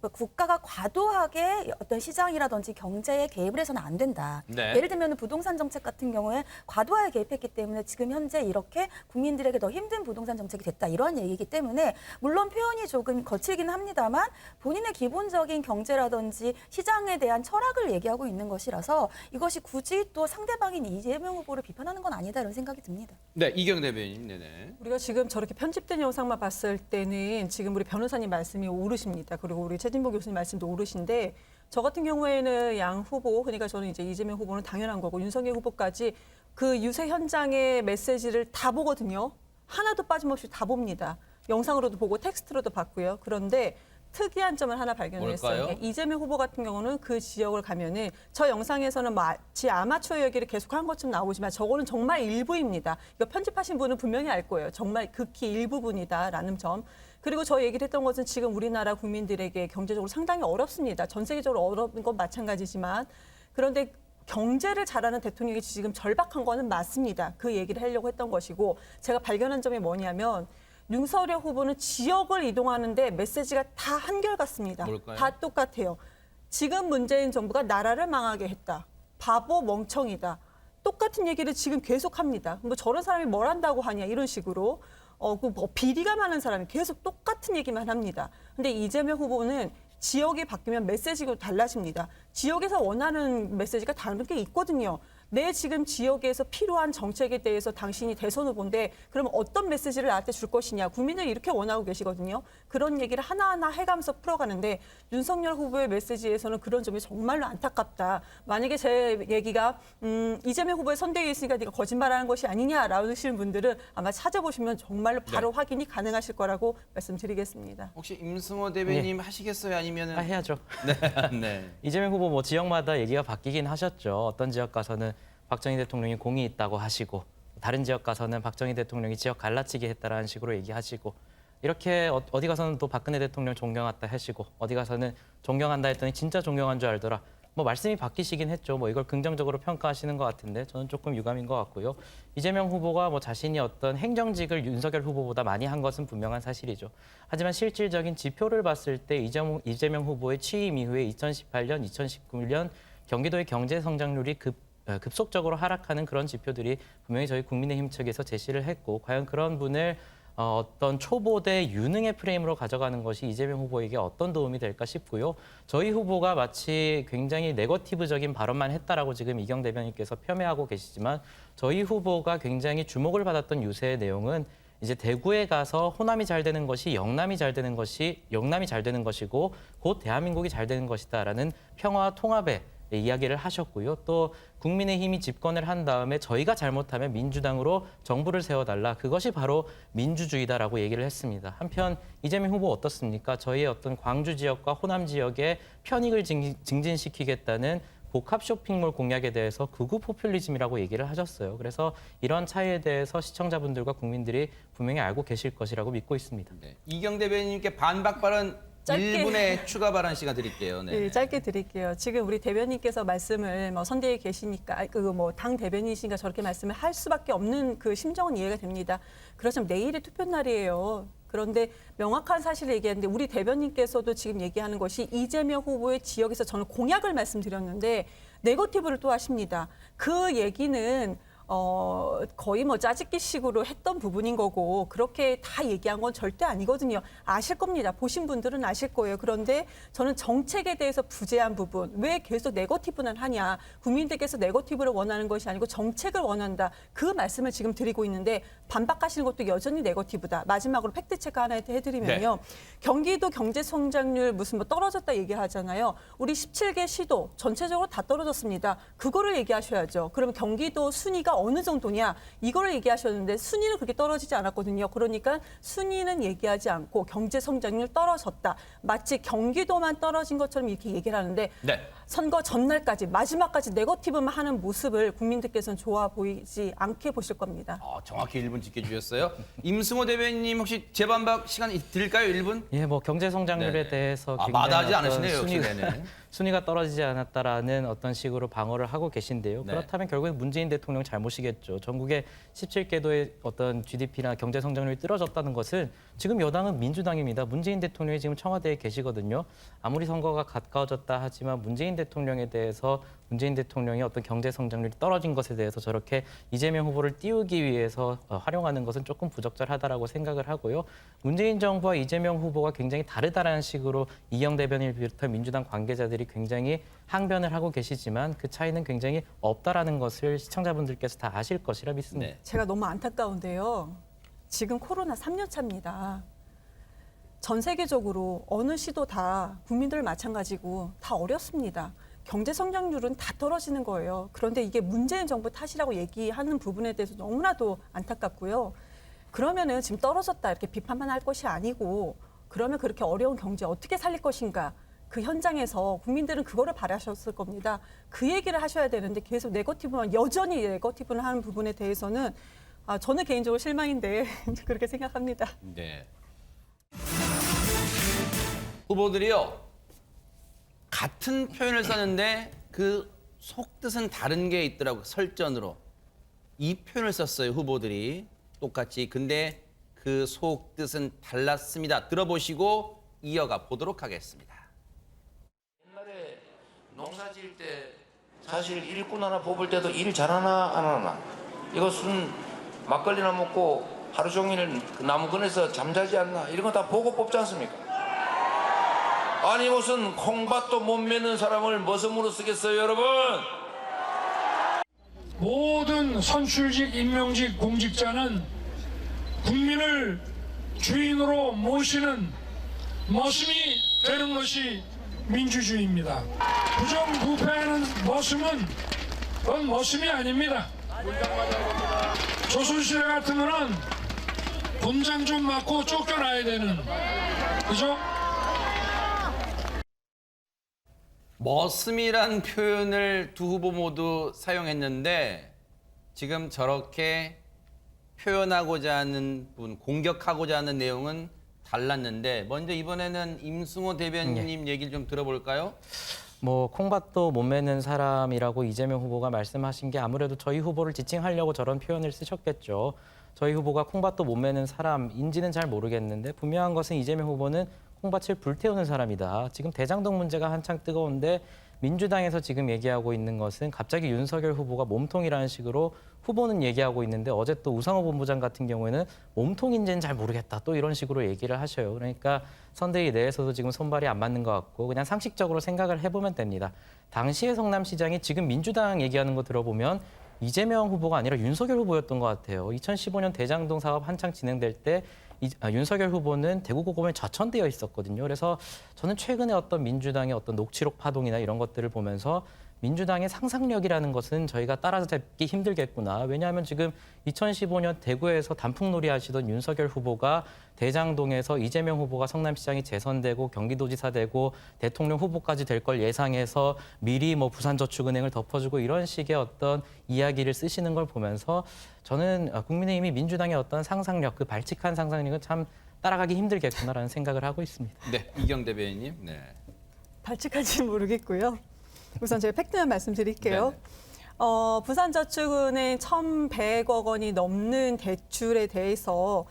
국가가 과도하게 어떤 시장이라든지 경제에 개입을 해서는 안 된다. 네. 예를 들면 부동산 정책 같은 경우에 과도하게 개입했기 때문에 지금 현재 이렇게 국민들에게 더 힘든 부동산 정책이 됐다. 이런 얘기이기 때문에 물론 표현이 조금 거칠긴 합니다만 본인의 기본적인 경제라든지 시장에 대한 철학을 얘기하고 있는 것이라서 이것이 굳이 또 상대방인 이재명 후보를 비판하는 건 아니다 이런 생각이 듭니다. 네, 이경 대변인. 네네. 우리가 지금 저렇게 편집된 영상만 봤을 때는 지금 우리 변호사님 말씀이 오르십니다. 그리고 우리 최진보 교수님 말씀도 오르신데 저 같은 경우에는 양 후보, 그러니까 저는 이제 이재명 후보는 당연한 거고 윤석열 후보까지 그 유세 현장의 메시지를 다 보거든요. 하나도 빠짐없이 다 봅니다. 영상으로도 보고 텍스트로도 봤고요. 그런데 특이한 점을 하나 발견했어요. 뭘까요? 이재명 후보 같은 경우는 그 지역을 가면은 저 영상에서는 마치 아마추어 얘기를 계속한 것처럼 나오지만 저거는 정말 일부입니다. 이거 편집하신 분은 분명히 알 거예요. 정말 극히 일부분이다라는 점. 그리고 저 얘기를 했던 것은 지금 우리나라 국민들에게 경제적으로 상당히 어렵습니다. 전 세계적으로 어려운 건 마찬가지지만 그런데 경제를 잘하는 대통령이 지금 절박한 거는 맞습니다. 그 얘기를 하려고 했던 것이고 제가 발견한 점이 뭐냐면 윤석열 후보는 지역을 이동하는데 메시지가 다 한결같습니다. 뭘까요? 다 똑같아요. 지금 문재인 정부가 나라를 망하게 했다. 바보 멍청이다. 똑같은 얘기를 지금 계속합니다. 뭐 저런 사람이 뭘 한다고 하냐 이런 식으로 뭐 비리가 많은 사람이 계속 똑같은 얘기만 합니다. 근데 이재명 후보는 지역이 바뀌면 메시지가 달라집니다. 지역에서 원하는 메시지가 다른 게 있거든요. 내 지금 지역에서 필요한 정책에 대해서 당신이 대선 후보인데 그러면 어떤 메시지를 나한테 줄 것이냐. 국민들이 이렇게 원하고 계시거든요. 그런 얘기를 하나하나 해가면서 풀어가는데 윤석열 후보의 메시지에서는 그런 점이 정말로 안타깝다. 만약에 제 얘기가 이재명 후보의 선대위에 있으니까 네가 거짓말하는 것이 아니냐라고 하시는 분들은 아마 찾아보시면 정말로 바로 확인이 가능하실 거라고 말씀드리겠습니다. 혹시 임승호 대변인 하시겠어요? 아니면은 해야죠. 네. 네. 이재명 후보 뭐 지역마다 얘기가 바뀌긴 하셨죠. 어떤 지역 가서는 박정희 대통령이 공이 있다고 하시고 다른 지역 가서는 박정희 대통령이 지역 갈라치기 했다라는 식으로 얘기하시고 이렇게 어디 가서는 또 박근혜 대통령 존경한다 하시고 어디 가서는 존경한다 했더니 진짜 존경한 줄 알더라. 뭐 말씀이 바뀌시긴 했죠. 뭐 이걸 긍정적으로 평가하시는 것 같은데 저는 조금 유감인 것 같고요. 이재명 후보가 뭐 자신이 어떤 행정직을 윤석열 후보보다 많이 한 것은 분명한 사실이죠. 하지만 실질적인 지표를 봤을 때 이재명 후보의 취임 이후에 2018년, 2019년 경기도의 경제 성장률이 급속적으로 하락하는 그런 지표들이 분명히 저희 국민의힘 측에서 제시를 했고 과연 그런 분을 어떤 초보 대 유능의 프레임으로 가져가는 것이 이재명 후보에게 어떤 도움이 될까 싶고요. 저희 후보가 마치 굉장히 네거티브적인 발언만 했다라고 지금 이경 대변인께서 폄훼하고 계시지만 저희 후보가 굉장히 주목을 받았던 유세의 내용은 이제 대구에 가서 호남이 잘 되는 것이 영남이 잘 되는 것이고 곧 대한민국이 잘 되는 것이다라는 평화와 통합의 이야기를 하셨고요. 또 국민의힘이 집권을 한 다음에 저희가 잘못하면 민주당으로 정부를 세워달라. 그것이 바로 민주주의다라고 얘기를 했습니다. 한편 이재명 후보 어떻습니까? 저희의 어떤 광주 지역과 호남 지역의 편익을 증진시키겠다는 복합 쇼핑몰 공약에 대해서 극우 포퓰리즘이라고 얘기를 하셨어요. 그래서 이런 차이에 대해서 시청자분들과 국민들이 분명히 알고 계실 것이라고 믿고 있습니다. 네. 이경 대변인께 반박 발언 1분의 추가 발언 시간 드릴게요. 네. 네, 짧게 드릴게요. 지금 우리 대변인께서 말씀을 선대위에 계시니까 당 대변인이시니까 저렇게 말씀을 할 수밖에 없는 그 심정은 이해가 됩니다. 그렇지만 내일이 투표 날이에요. 그런데 명확한 사실을 얘기하는데 우리 대변인께서도 지금 얘기하는 것이 이재명 후보의 지역에서 저는 공약을 말씀드렸는데 네거티브를 또 하십니다. 그 얘기는 거의 뭐 짜집기식으로 했던 부분인 거고 그렇게 다 얘기한 건 절대 아니거든요. 아실 겁니다. 보신 분들은 아실 거예요. 그런데 저는 정책에 대해서 부재한 부분, 왜 계속 네거티브는 하냐. 국민들께서 네거티브를 원하는 것이 아니고 정책을 원한다. 그 말씀을 지금 드리고 있는데 반박하시는 것도 여전히 네거티브다. 마지막으로 팩트체크 하나 해드리면요. 경기도 경제성장률 무슨 뭐 떨어졌다 얘기하잖아요. 우리 17개 시도 전체적으로 다 떨어졌습니다. 그거를 얘기하셔야죠. 그러면 경기도 순위가 어느 정도냐 이거를 얘기하셨는데 순위는 그렇게 떨어지지 않았거든요. 그러니까 순위는 얘기하지 않고 경제 성장률 떨어졌다. 마치 경기도만 떨어진 것처럼 이렇게 얘기를 하는데 선거 전날까지 마지막까지 네거티브만 하는 모습을 국민들께서는 좋아 보이지 않게 보실 겁니다. 정확히 1분 지켜주셨어요. 임승호 대변인님 혹시 재반박 시간 드릴까요? 1분? 예, 뭐 경제 성장률에 대해서 마다하지 않으시네요. 순위가 떨어지지 않았다라는 어떤 식으로 방어를 하고 계신데요. 네. 그렇다면 결국엔 문재인 대통령 잘못이겠죠. 전국의 17개도의 어떤 GDP나 경제 성장률이 떨어졌다는 것은 지금 여당은 민주당입니다. 문재인 대통령이 지금 청와대에 계시거든요. 아무리 선거가 가까워졌다 하지만 문재인 대통령에 대해서 문재인 대통령이 어떤 경제 성장률이 떨어진 것에 대해서 저렇게 이재명 후보를 띄우기 위해서 활용하는 것은 조금 부적절하다라고 생각을 하고요. 문재인 정부와 이재명 후보가 굉장히 다르다라는 식으로 이영 대변인을 비롯한 민주당 관계자들이 굉장히 항변을 하고 계시지만 그 차이는 굉장히 없다라는 것을 시청자분들께서 다 아실 것이라 믿습니다. 네. 제가 너무 안타까운데요. 지금 코로나 3년 차입니다. 전 세계적으로 어느 시도 다 국민들 마찬가지고 다 어렵습니다. 경제 성장률은 다 떨어지는 거예요. 그런데 이게 문재인 정부 탓이라고 얘기하는 부분에 대해서 너무나도 안타깝고요. 그러면은 지금 떨어졌다 이렇게 비판만 할 것이 아니고 그러면 그렇게 어려운 경제 어떻게 살릴 것인가. 그 현장에서 국민들은 그거를 바라셨을 겁니다. 그 얘기를 하셔야 되는데 계속 네거티브만 여전히 네거티브를 하는 부분에 대해서는 저는 개인적으로 실망인데 그렇게 생각합니다. 네. 후보들이요. 같은 표현을 썼는데 그 속뜻은 다른 게 있더라고요. 설전으로. 이 표현을 썼어요. 후보들이. 똑같이. 근데 그 속뜻은 달랐습니다. 들어보시고 이어가 보도록 하겠습니다. 옛날에 농사 지을 때 사실 일꾼 하나 뽑을 때도 일 잘하나 안 하나 이것은 막걸리나 먹고 하루 종일 그 나무근에서 잠자지 않나 이런 거 다 보고 뽑지 않습니까? 아니 무슨 콩밭도 못 맺는 사람을 머슴으로 쓰겠어요 여러분? 모든 선출직, 임명직 공직자는 국민을 주인으로 모시는 머슴이 되는 것이 민주주의입니다. 부정부패하는 머슴은 그건 머슴이 아닙니다. 조선시대 같은 거는 분장 좀 맞고 쫓겨나야 되는, 그죠? 머슴이란 표현을 두 후보 모두 사용했는데 지금 저렇게 표현하고자 하는 분, 공격하고자 하는 내용은 달랐는데 먼저 이번에는 임승호 대변인님 얘기를 좀 들어볼까요? 뭐 콩밭도 못 매는 사람이라고 이재명 후보가 말씀하신 게 아무래도 저희 후보를 지칭하려고 저런 표현을 쓰셨겠죠. 저희 후보가 콩밭도 못 매는 사람인지는 잘 모르겠는데 분명한 것은 이재명 후보는 콩밭을 불태우는 사람이다. 지금 대장동 문제가 한창 뜨거운데 민주당에서 지금 얘기하고 있는 것은 갑자기 윤석열 후보가 몸통이라는 식으로 후보는 얘기하고 있는데 어제 또 우상호 본부장 같은 경우에는 몸통인지는 잘 모르겠다. 또 이런 식으로 얘기를 하셔요. 그러니까 선대위 내에서도 지금 손발이 안 맞는 것 같고 그냥 상식적으로 생각을 해보면 됩니다. 당시의 성남시장이 지금 민주당 얘기하는 거 들어보면 이재명 후보가 아니라 윤석열 후보였던 것 같아요. 2015년 대장동 사업 한창 진행될 때 윤석열 후보는 대구고검에 좌천되어 있었거든요. 그래서 저는 최근에 어떤 민주당의 어떤 녹취록 파동이나 이런 것들을 보면서 민주당의 상상력이라는 것은 저희가 따라잡기 힘들겠구나. 왜냐하면 지금 2015년 대구에서 단풍놀이 하시던 윤석열 후보가 대장동에서 이재명 후보가 성남시장이 재선되고 경기도지사 되고 대통령 후보까지 될 걸 예상해서 미리 뭐 부산저축은행을 덮어주고 이런 식의 어떤 이야기를 쓰시는 걸 보면서 저는 국민의힘이 민주당의 어떤 상상력, 그 발칙한 상상력은 참 따라가기 힘들겠구나라는 생각을 하고 있습니다. 네, 이경 대변인님. 네. 발칙한지는 모르겠고요. 우선 제가 팩트만 말씀드릴게요. 네네. 부산저축은행 1,100억 원이 넘는 대출에 대해서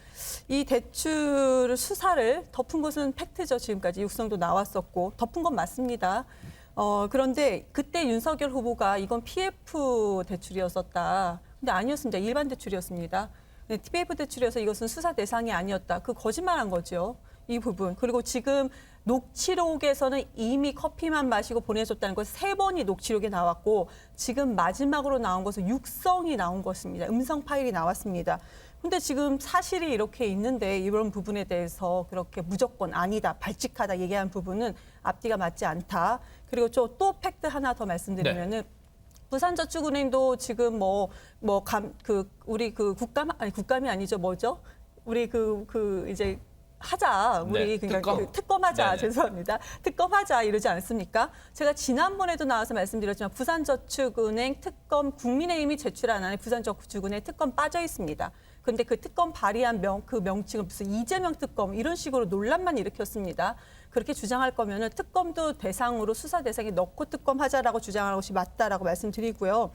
이 대출 수사를 덮은 것은 팩트죠. 지금까지 육성도 나왔었고 덮은 건 맞습니다. 그런데 그때 윤석열 후보가 이건 PF 대출이었었다. 근데 아니었습니다. 일반 대출이었습니다. PF 대출이어서 이것은 수사 대상이 아니었다. 그 거짓말한 거죠. 이 부분. 그리고 지금 녹취록에서는 이미 커피만 마시고 보내줬다는 것 3번이 녹취록에 나왔고 지금 마지막으로 나온 것은 육성이 나온 것입니다. 음성 파일이 나왔습니다. 근데 지금 사실이 이렇게 있는데 이런 부분에 대해서 그렇게 무조건 아니다, 발칙하다 얘기한 부분은 앞뒤가 맞지 않다. 그리고 또 팩트 하나 더 말씀드리면은 부산저축은행도 지금 우리 국감이 아니죠, 뭐죠? 우리 이제 하자. 우리 네, 그러니까 특검하자. 네네. 죄송합니다. 특검하자 이러지 않습니까? 제가 지난번에도 나와서 말씀드렸지만 부산저축은행 특검 국민의힘이 제출한 안에 부산저축은행 특검 빠져 있습니다. 근데 그 특검 발의한 그 명칭은 무슨 이재명 특검 이런 식으로 논란만 일으켰습니다. 그렇게 주장할 거면은 특검도 대상으로 수사 대상에 넣고 특검하자라고 주장하는 것이 맞다라고 말씀드리고요.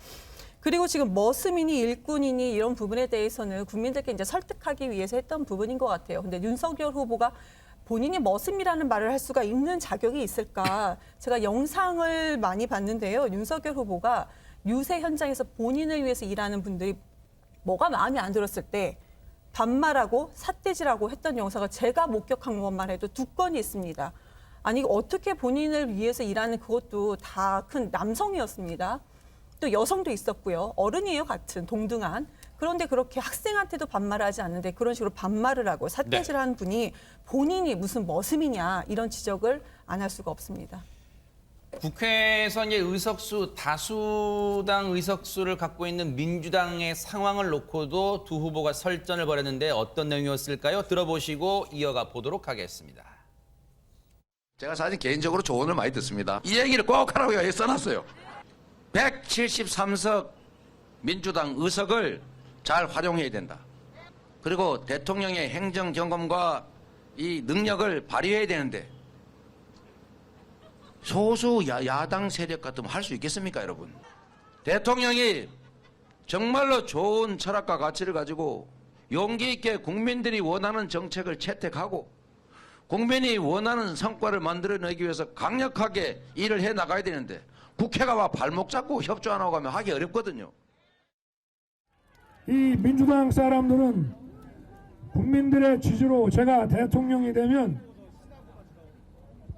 그리고 지금 머슴이니 일꾼이니 이런 부분에 대해서는 국민들께 이제 설득하기 위해서 했던 부분인 것 같아요. 근데 윤석열 후보가 본인이 머슴이라는 말을 할 수가 있는 자격이 있을까? 제가 영상을 많이 봤는데요. 윤석열 후보가 유세 현장에서 본인을 위해서 일하는 분들이 뭐가 마음에 안 들었을 때 반말하고 삿대질하고 했던 영상을 제가 목격한 것만 해도 2건이 있습니다. 아니 어떻게 본인을 위해서 일하는 그것도 다 큰 남성이었습니다. 또 여성도 있었고요. 어른이에요, 같은 동등한. 그런데 그렇게 학생한테도 반말하지 않는데 그런 식으로 반말을 하고 삿대질하는 분이 본인이 무슨 머슴이냐 이런 지적을 안 할 수가 없습니다. 국회에서 이제 의석수 다수당 의석수를 갖고 있는 민주당의 상황을 놓고도 두 후보가 설전을 벌였는데 어떤 내용이었을까요? 들어보시고 이어가 보도록 하겠습니다. 제가 사실 개인적으로 조언을 많이 듣습니다. 이 얘기를 꼭 하라고 여기 써놨어요. 173석 민주당 의석을 잘 활용해야 된다. 그리고 대통령의 행정 경험과 이 능력을 발휘해야 되는데 소수 야당 세력 같으면 할 수 있겠습니까, 여러분? 대통령이 정말로 좋은 철학과 가치를 가지고 용기 있게 국민들이 원하는 정책을 채택하고 국민이 원하는 성과를 만들어내기 위해서 강력하게 일을 해 나가야 되는데 국회가 와 발목 잡고 협조 안 하고 가면 하기 어렵거든요. 이 민주당 사람들은 국민들의 지지로 제가 대통령이 되면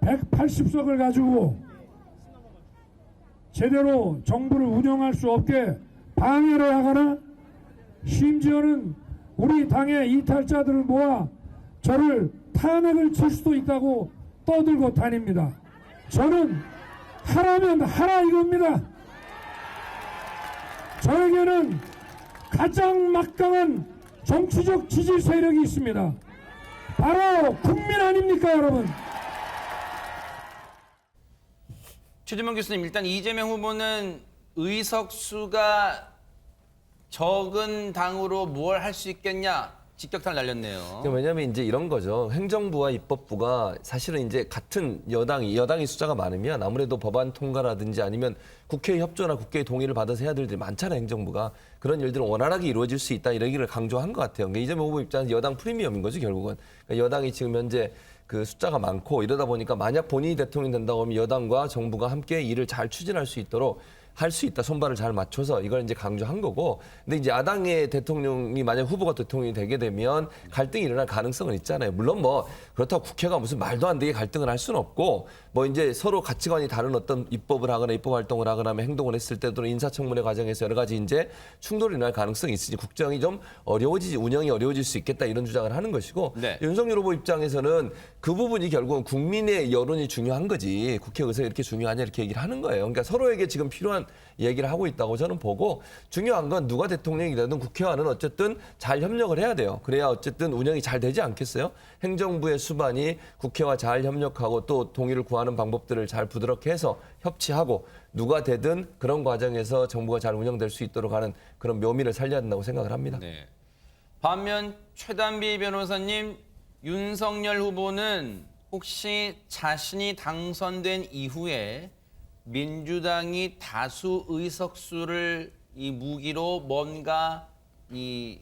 180석을 가지고 제대로 정부를 운영할 수 없게 방해를 하거나 심지어는 우리 당의 이탈자들을 모아 저를 탄핵을 칠 수도 있다고 떠들고 다닙니다. 저는 하라면 하라 이겁니다. 저에게는 가장 막강한 정치적 지지 세력이 있습니다. 바로 국민 아닙니까, 여러분? 최재명 교수님, 일단 이재명 후보는 의석수가 적은 당으로 뭘 할 수 있겠냐 직격탄을 날렸네요. 왜냐하면 이제 이런 거죠. 행정부와 입법부가 사실은 이제 같은 여당이 숫자가 많으면 아무래도 법안 통과라든지 아니면 국회 협조나 국회의 동의를 받아서 해야 될 일이 많잖아요. 행정부가. 그런 일들은 원활하게 이루어질 수 있다 이런 얘기를 강조한 것 같아요. 그러니까 이재명 후보 입장에서 여당 프리미엄인 거죠, 결국은. 그러니까 여당이 지금 현재 그 숫자가 많고 이러다 보니까 만약 본인이 대통령이 된다고 하면 여당과 정부가 함께 일을 잘 추진할 수 있도록 할 수 있다. 손발을 잘 맞춰서 이걸 이제 강조한 거고. 근데 이제 야당의 대통령이 만약 후보가 대통령이 되게 되면 갈등이 일어날 가능성은 있잖아요. 물론 뭐 그렇다고 국회가 무슨 말도 안 되게 갈등을 할 수는 없고 뭐 이제 서로 가치관이 다른 어떤 입법을 하거나 입법 활동을 하거나 하면 행동을 했을 때도 인사청문회 과정에서 여러 가지 이제 충돌이 날 가능성이 있으니 국정이 좀 운영이 어려워질 수 있겠다 이런 주장을 하는 것이고. 네. 윤석열 후보 입장에서는 그 부분이 결국은 국민의 여론이 중요한 거지 국회 의석이 이렇게 중요하냐 이렇게 얘기를 하는 거예요. 그러니까 서로에게 지금 필요한 얘기를 하고 있다고 저는 보고 중요한 건 누가 대통령이 되든 국회와는 어쨌든 잘 협력을 해야 돼요. 그래야 어쨌든 운영이 잘 되지 않겠어요? 행정부의 수반이 국회와 잘 협력하고 또 동의를 구하는 방법들을 잘 부드럽게 해서 협치하고 누가 되든 그런 과정에서 정부가 잘 운영될 수 있도록 하는 그런 묘미를 살려야 된다고 생각을 합니다. 네. 반면 최단비 변호사님, 윤석열 후보는 혹시 자신이 당선된 이후에 민주당이 다수 의석수를 이 무기로 뭔가 이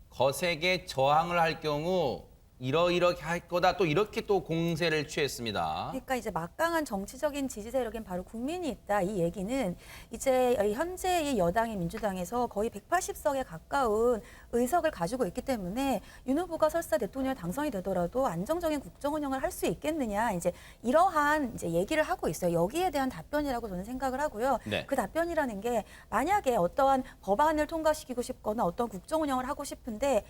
거세게 저항을 할 경우 이러이렇게 할 거다 또 이렇게 또 공세를 취했습니다. 그러니까 이제 막강한 정치적인 지지 세력엔 바로 국민이 있다. 이 얘기는 이제 현재의 여당의 민주당에서 거의 180석에 가까운 의석을 가지고 있기 때문에 윤 후보가 설사 대통령 당선이 되더라도 안정적인 국정 운영을 할 수 있겠느냐 이제 이러한 이제 얘기를 하고 있어요. 여기에 대한 답변이라고 저는 생각을 하고요. 네. 그 답변이라는 게 만약에 어떠한 법안을 통과시키고 싶거나 어떤 국정 운영을 하고 싶은데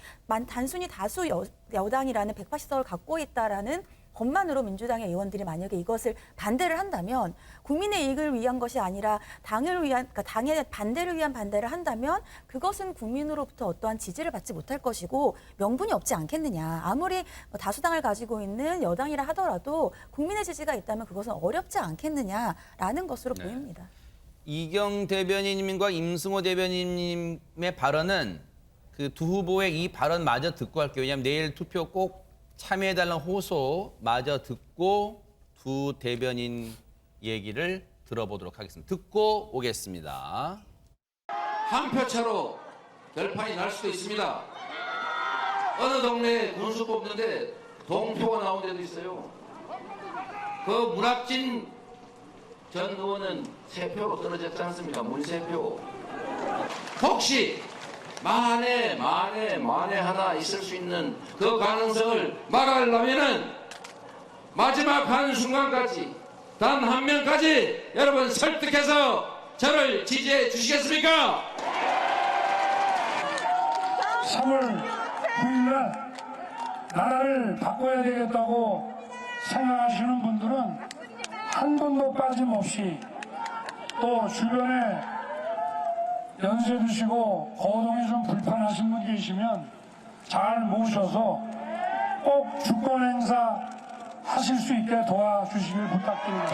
단순히 다수 여당이라는 180석을 갖고 있다라는 것만으로 민주당의 의원들이 만약에 이것을 반대를 한다면 국민의 이익을 위한 것이 아니라 그러니까 당의 반대를 위한 반대를 한다면 그것은 국민으로부터 어떠한 지지를 받지 못할 것이고 명분이 없지 않겠느냐. 아무리 다수당을 가지고 있는 여당이라 하더라도 국민의 지지가 있다면 그것은 어렵지 않겠느냐라는 것으로 보입니다. 이경 대변인님과 임승호 대변인님의 발언은 그 두 후보의 이 발언 마저 듣고 할게요. 왜냐하면 내일 투표 꼭 참여해달라는 호소 마저 듣고 두 대변인 얘기를 들어보도록 하겠습니다. 듣고 오겠습니다. 한 표 차로 결판이 날 수도 있습니다. 어느 동네에 군수 뽑는데 동표가 나온 데도 있어요. 그 문학진 전 의원은 3표로 떨어졌지 않습니까? 문세표. 혹시 만에 하나 있을 수 있는 그 가능성을 막으려면은 마지막 한순간까지 단 한 명까지 여러분 설득해서 저를 지지해 주시겠습니까? 3월 9일날 나라를 바꿔야 되겠다고 생각하시는 분들은 한 번도 빠짐없이 또 주변에 연세 드시고 거동이 좀 불편하신 분 계시면 잘 모셔서 꼭 주권 행사 하실 수 있게 도와주시길 부탁드립니다.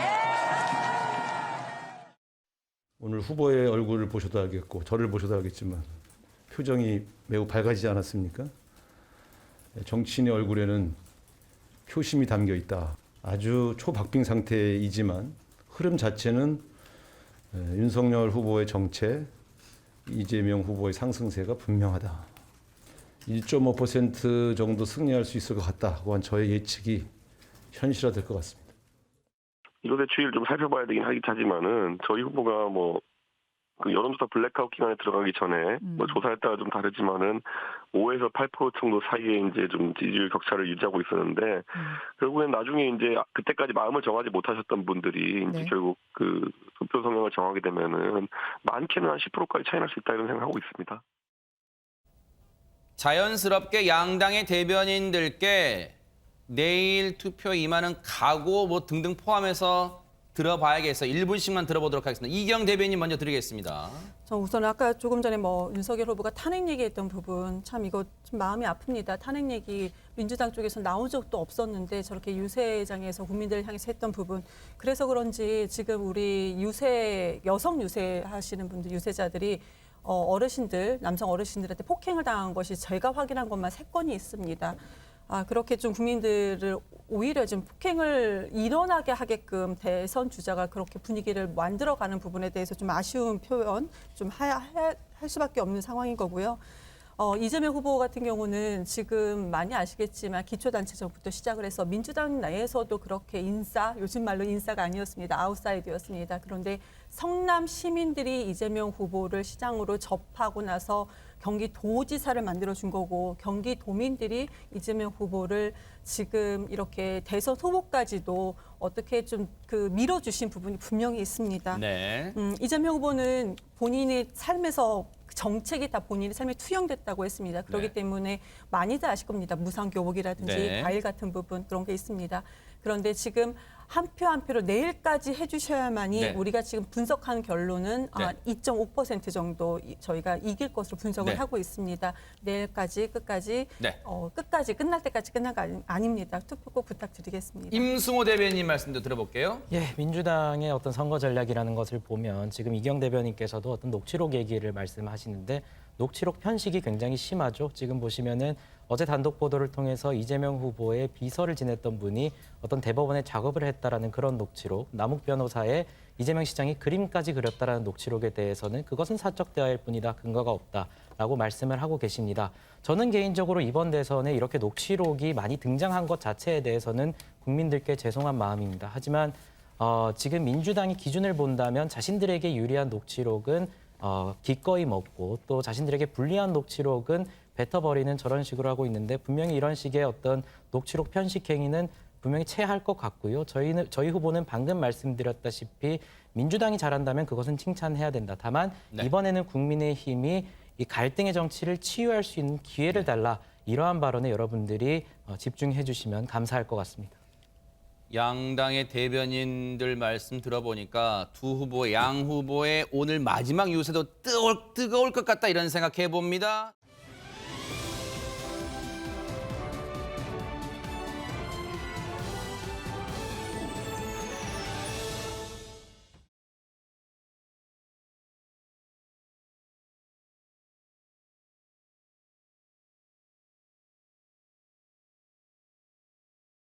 오늘 후보의 얼굴을 보셔도 알겠고 저를 보셔도 알겠지만 표정이 매우 밝아지지 않았습니까? 정치인의 얼굴에는 표심이 담겨 있다. 아주 초박빙 상태이지만 흐름 자체는 윤석열 후보의 정체, 이재명 후보의 상승세가 분명하다. 1.5% 정도 승리할 수 있을 것 같다고 한 저의 예측이 현실화될 것 같습니다. 이것의 추이를 좀 살펴봐야 되긴 하지만은 저희 후보가 그 여론조사 블랙아웃 기간에 들어가기 전에 조사에 따라 좀 다르지만은 5에서 8% 정도 사이에 이제 좀 지지율 격차를 유지하고 있었는데 결국엔 나중에 이제 그때까지 마음을 정하지 못하셨던 분들이 이제 결국 그 투표 성향을 정하게 되면은 많게는 한 10%까지 차이 날 수 있다 이런 생각하고 있습니다. 자연스럽게 양당의 대변인들께 내일 투표 임하는 각오 등등 포함해서 들어봐야겠어요. 1분씩만 들어보도록 하겠습니다. 이경 대변인 먼저 드리겠습니다. 저 우선 아까 조금 전에 윤석열 후보가 탄핵 얘기했던 부분 참 이거 좀 마음이 아픕니다. 탄핵 얘기 민주당 쪽에서 나온 적도 없었는데 저렇게 유세장에서 국민들을 향해서 했던 부분. 그래서 그런지 지금 우리 여성 유세 하시는 분들 유세자들이 어르신들, 남성 어르신들한테 폭행을 당한 것이 제가 확인한 것만 3건이 있습니다. 그렇게 좀 국민들을 오히려 좀 폭행을 일어나게 하게끔 대선 주자가 그렇게 분위기를 만들어가는 부분에 대해서 좀 아쉬운 표현 좀 할 수밖에 없는 상황인 거고요. 이재명 후보 같은 경우는 지금 많이 아시겠지만 기초단체전부터 시작을 해서 민주당 내에서도 그렇게 요즘 말로 인싸가 아니었습니다. 아웃사이드였습니다. 그런데 성남 시민들이 이재명 후보를 시장으로 접하고 나서 경기도지사를 만들어준 거고 경기도민들이 이재명 후보를 지금 이렇게 대선 후보까지도 어떻게 좀 밀어주신 부분이 분명히 있습니다. 네. 이재명 후보는 본인의 삶에서 정책이 다 본인의 삶에 투영됐다고 했습니다. 그렇기 때문에 많이들 아실 겁니다. 무상교복이라든지 과일 같은 부분 그런 게 있습니다. 그런데 지금 한 표 한 표를 내일까지 해주셔야만이 우리가 지금 분석한 결론은 2.5% 정도 저희가 이길 것으로 분석을 하고 있습니다. 내일까지 끝까지 끝날 때까지 끝난 거 아닙니다. 투표 꼭 부탁드리겠습니다. 임승호 대변인 말씀도 들어볼게요. 민주당의 어떤 선거 전략이라는 것을 보면 지금 이경 대변인께서도 어떤 녹취록 얘기를 말씀하시는데 녹취록 편식이 굉장히 심하죠. 지금 보시면은 어제 단독 보도를 통해서 이재명 후보의 비서를 지냈던 분이 어떤 대법원에 작업을 했다라는 그런 녹취록, 남욱 변호사의 이재명 시장이 그림까지 그렸다라는 녹취록에 대해서는 그것은 사적 대화일 뿐이다, 근거가 없다라고 말씀을 하고 계십니다. 저는 개인적으로 이번 대선에 이렇게 녹취록이 많이 등장한 것 자체에 대해서는 국민들께 죄송한 마음입니다. 하지만 지금 민주당이 기준을 본다면 자신들에게 유리한 녹취록은 기꺼이 먹고 또 자신들에게 불리한 녹취록은 뱉어버리는 저런 식으로 하고 있는데 분명히 이런 식의 어떤 녹취록 편식 행위는 분명히 체할 것 같고요. 저희 후보는 방금 말씀드렸다시피 민주당이 잘한다면 그것은 칭찬해야 된다. 다만 이번에는 국민의힘이 이 갈등의 정치를 치유할 수 있는 기회를 달라. 이러한 발언에 여러분들이 집중해 주시면 감사할 것 같습니다. 양당의 대변인들 말씀 들어보니까 양 후보의 오늘 마지막 유세도 뜨거울 것 같다 이런 생각해 봅니다.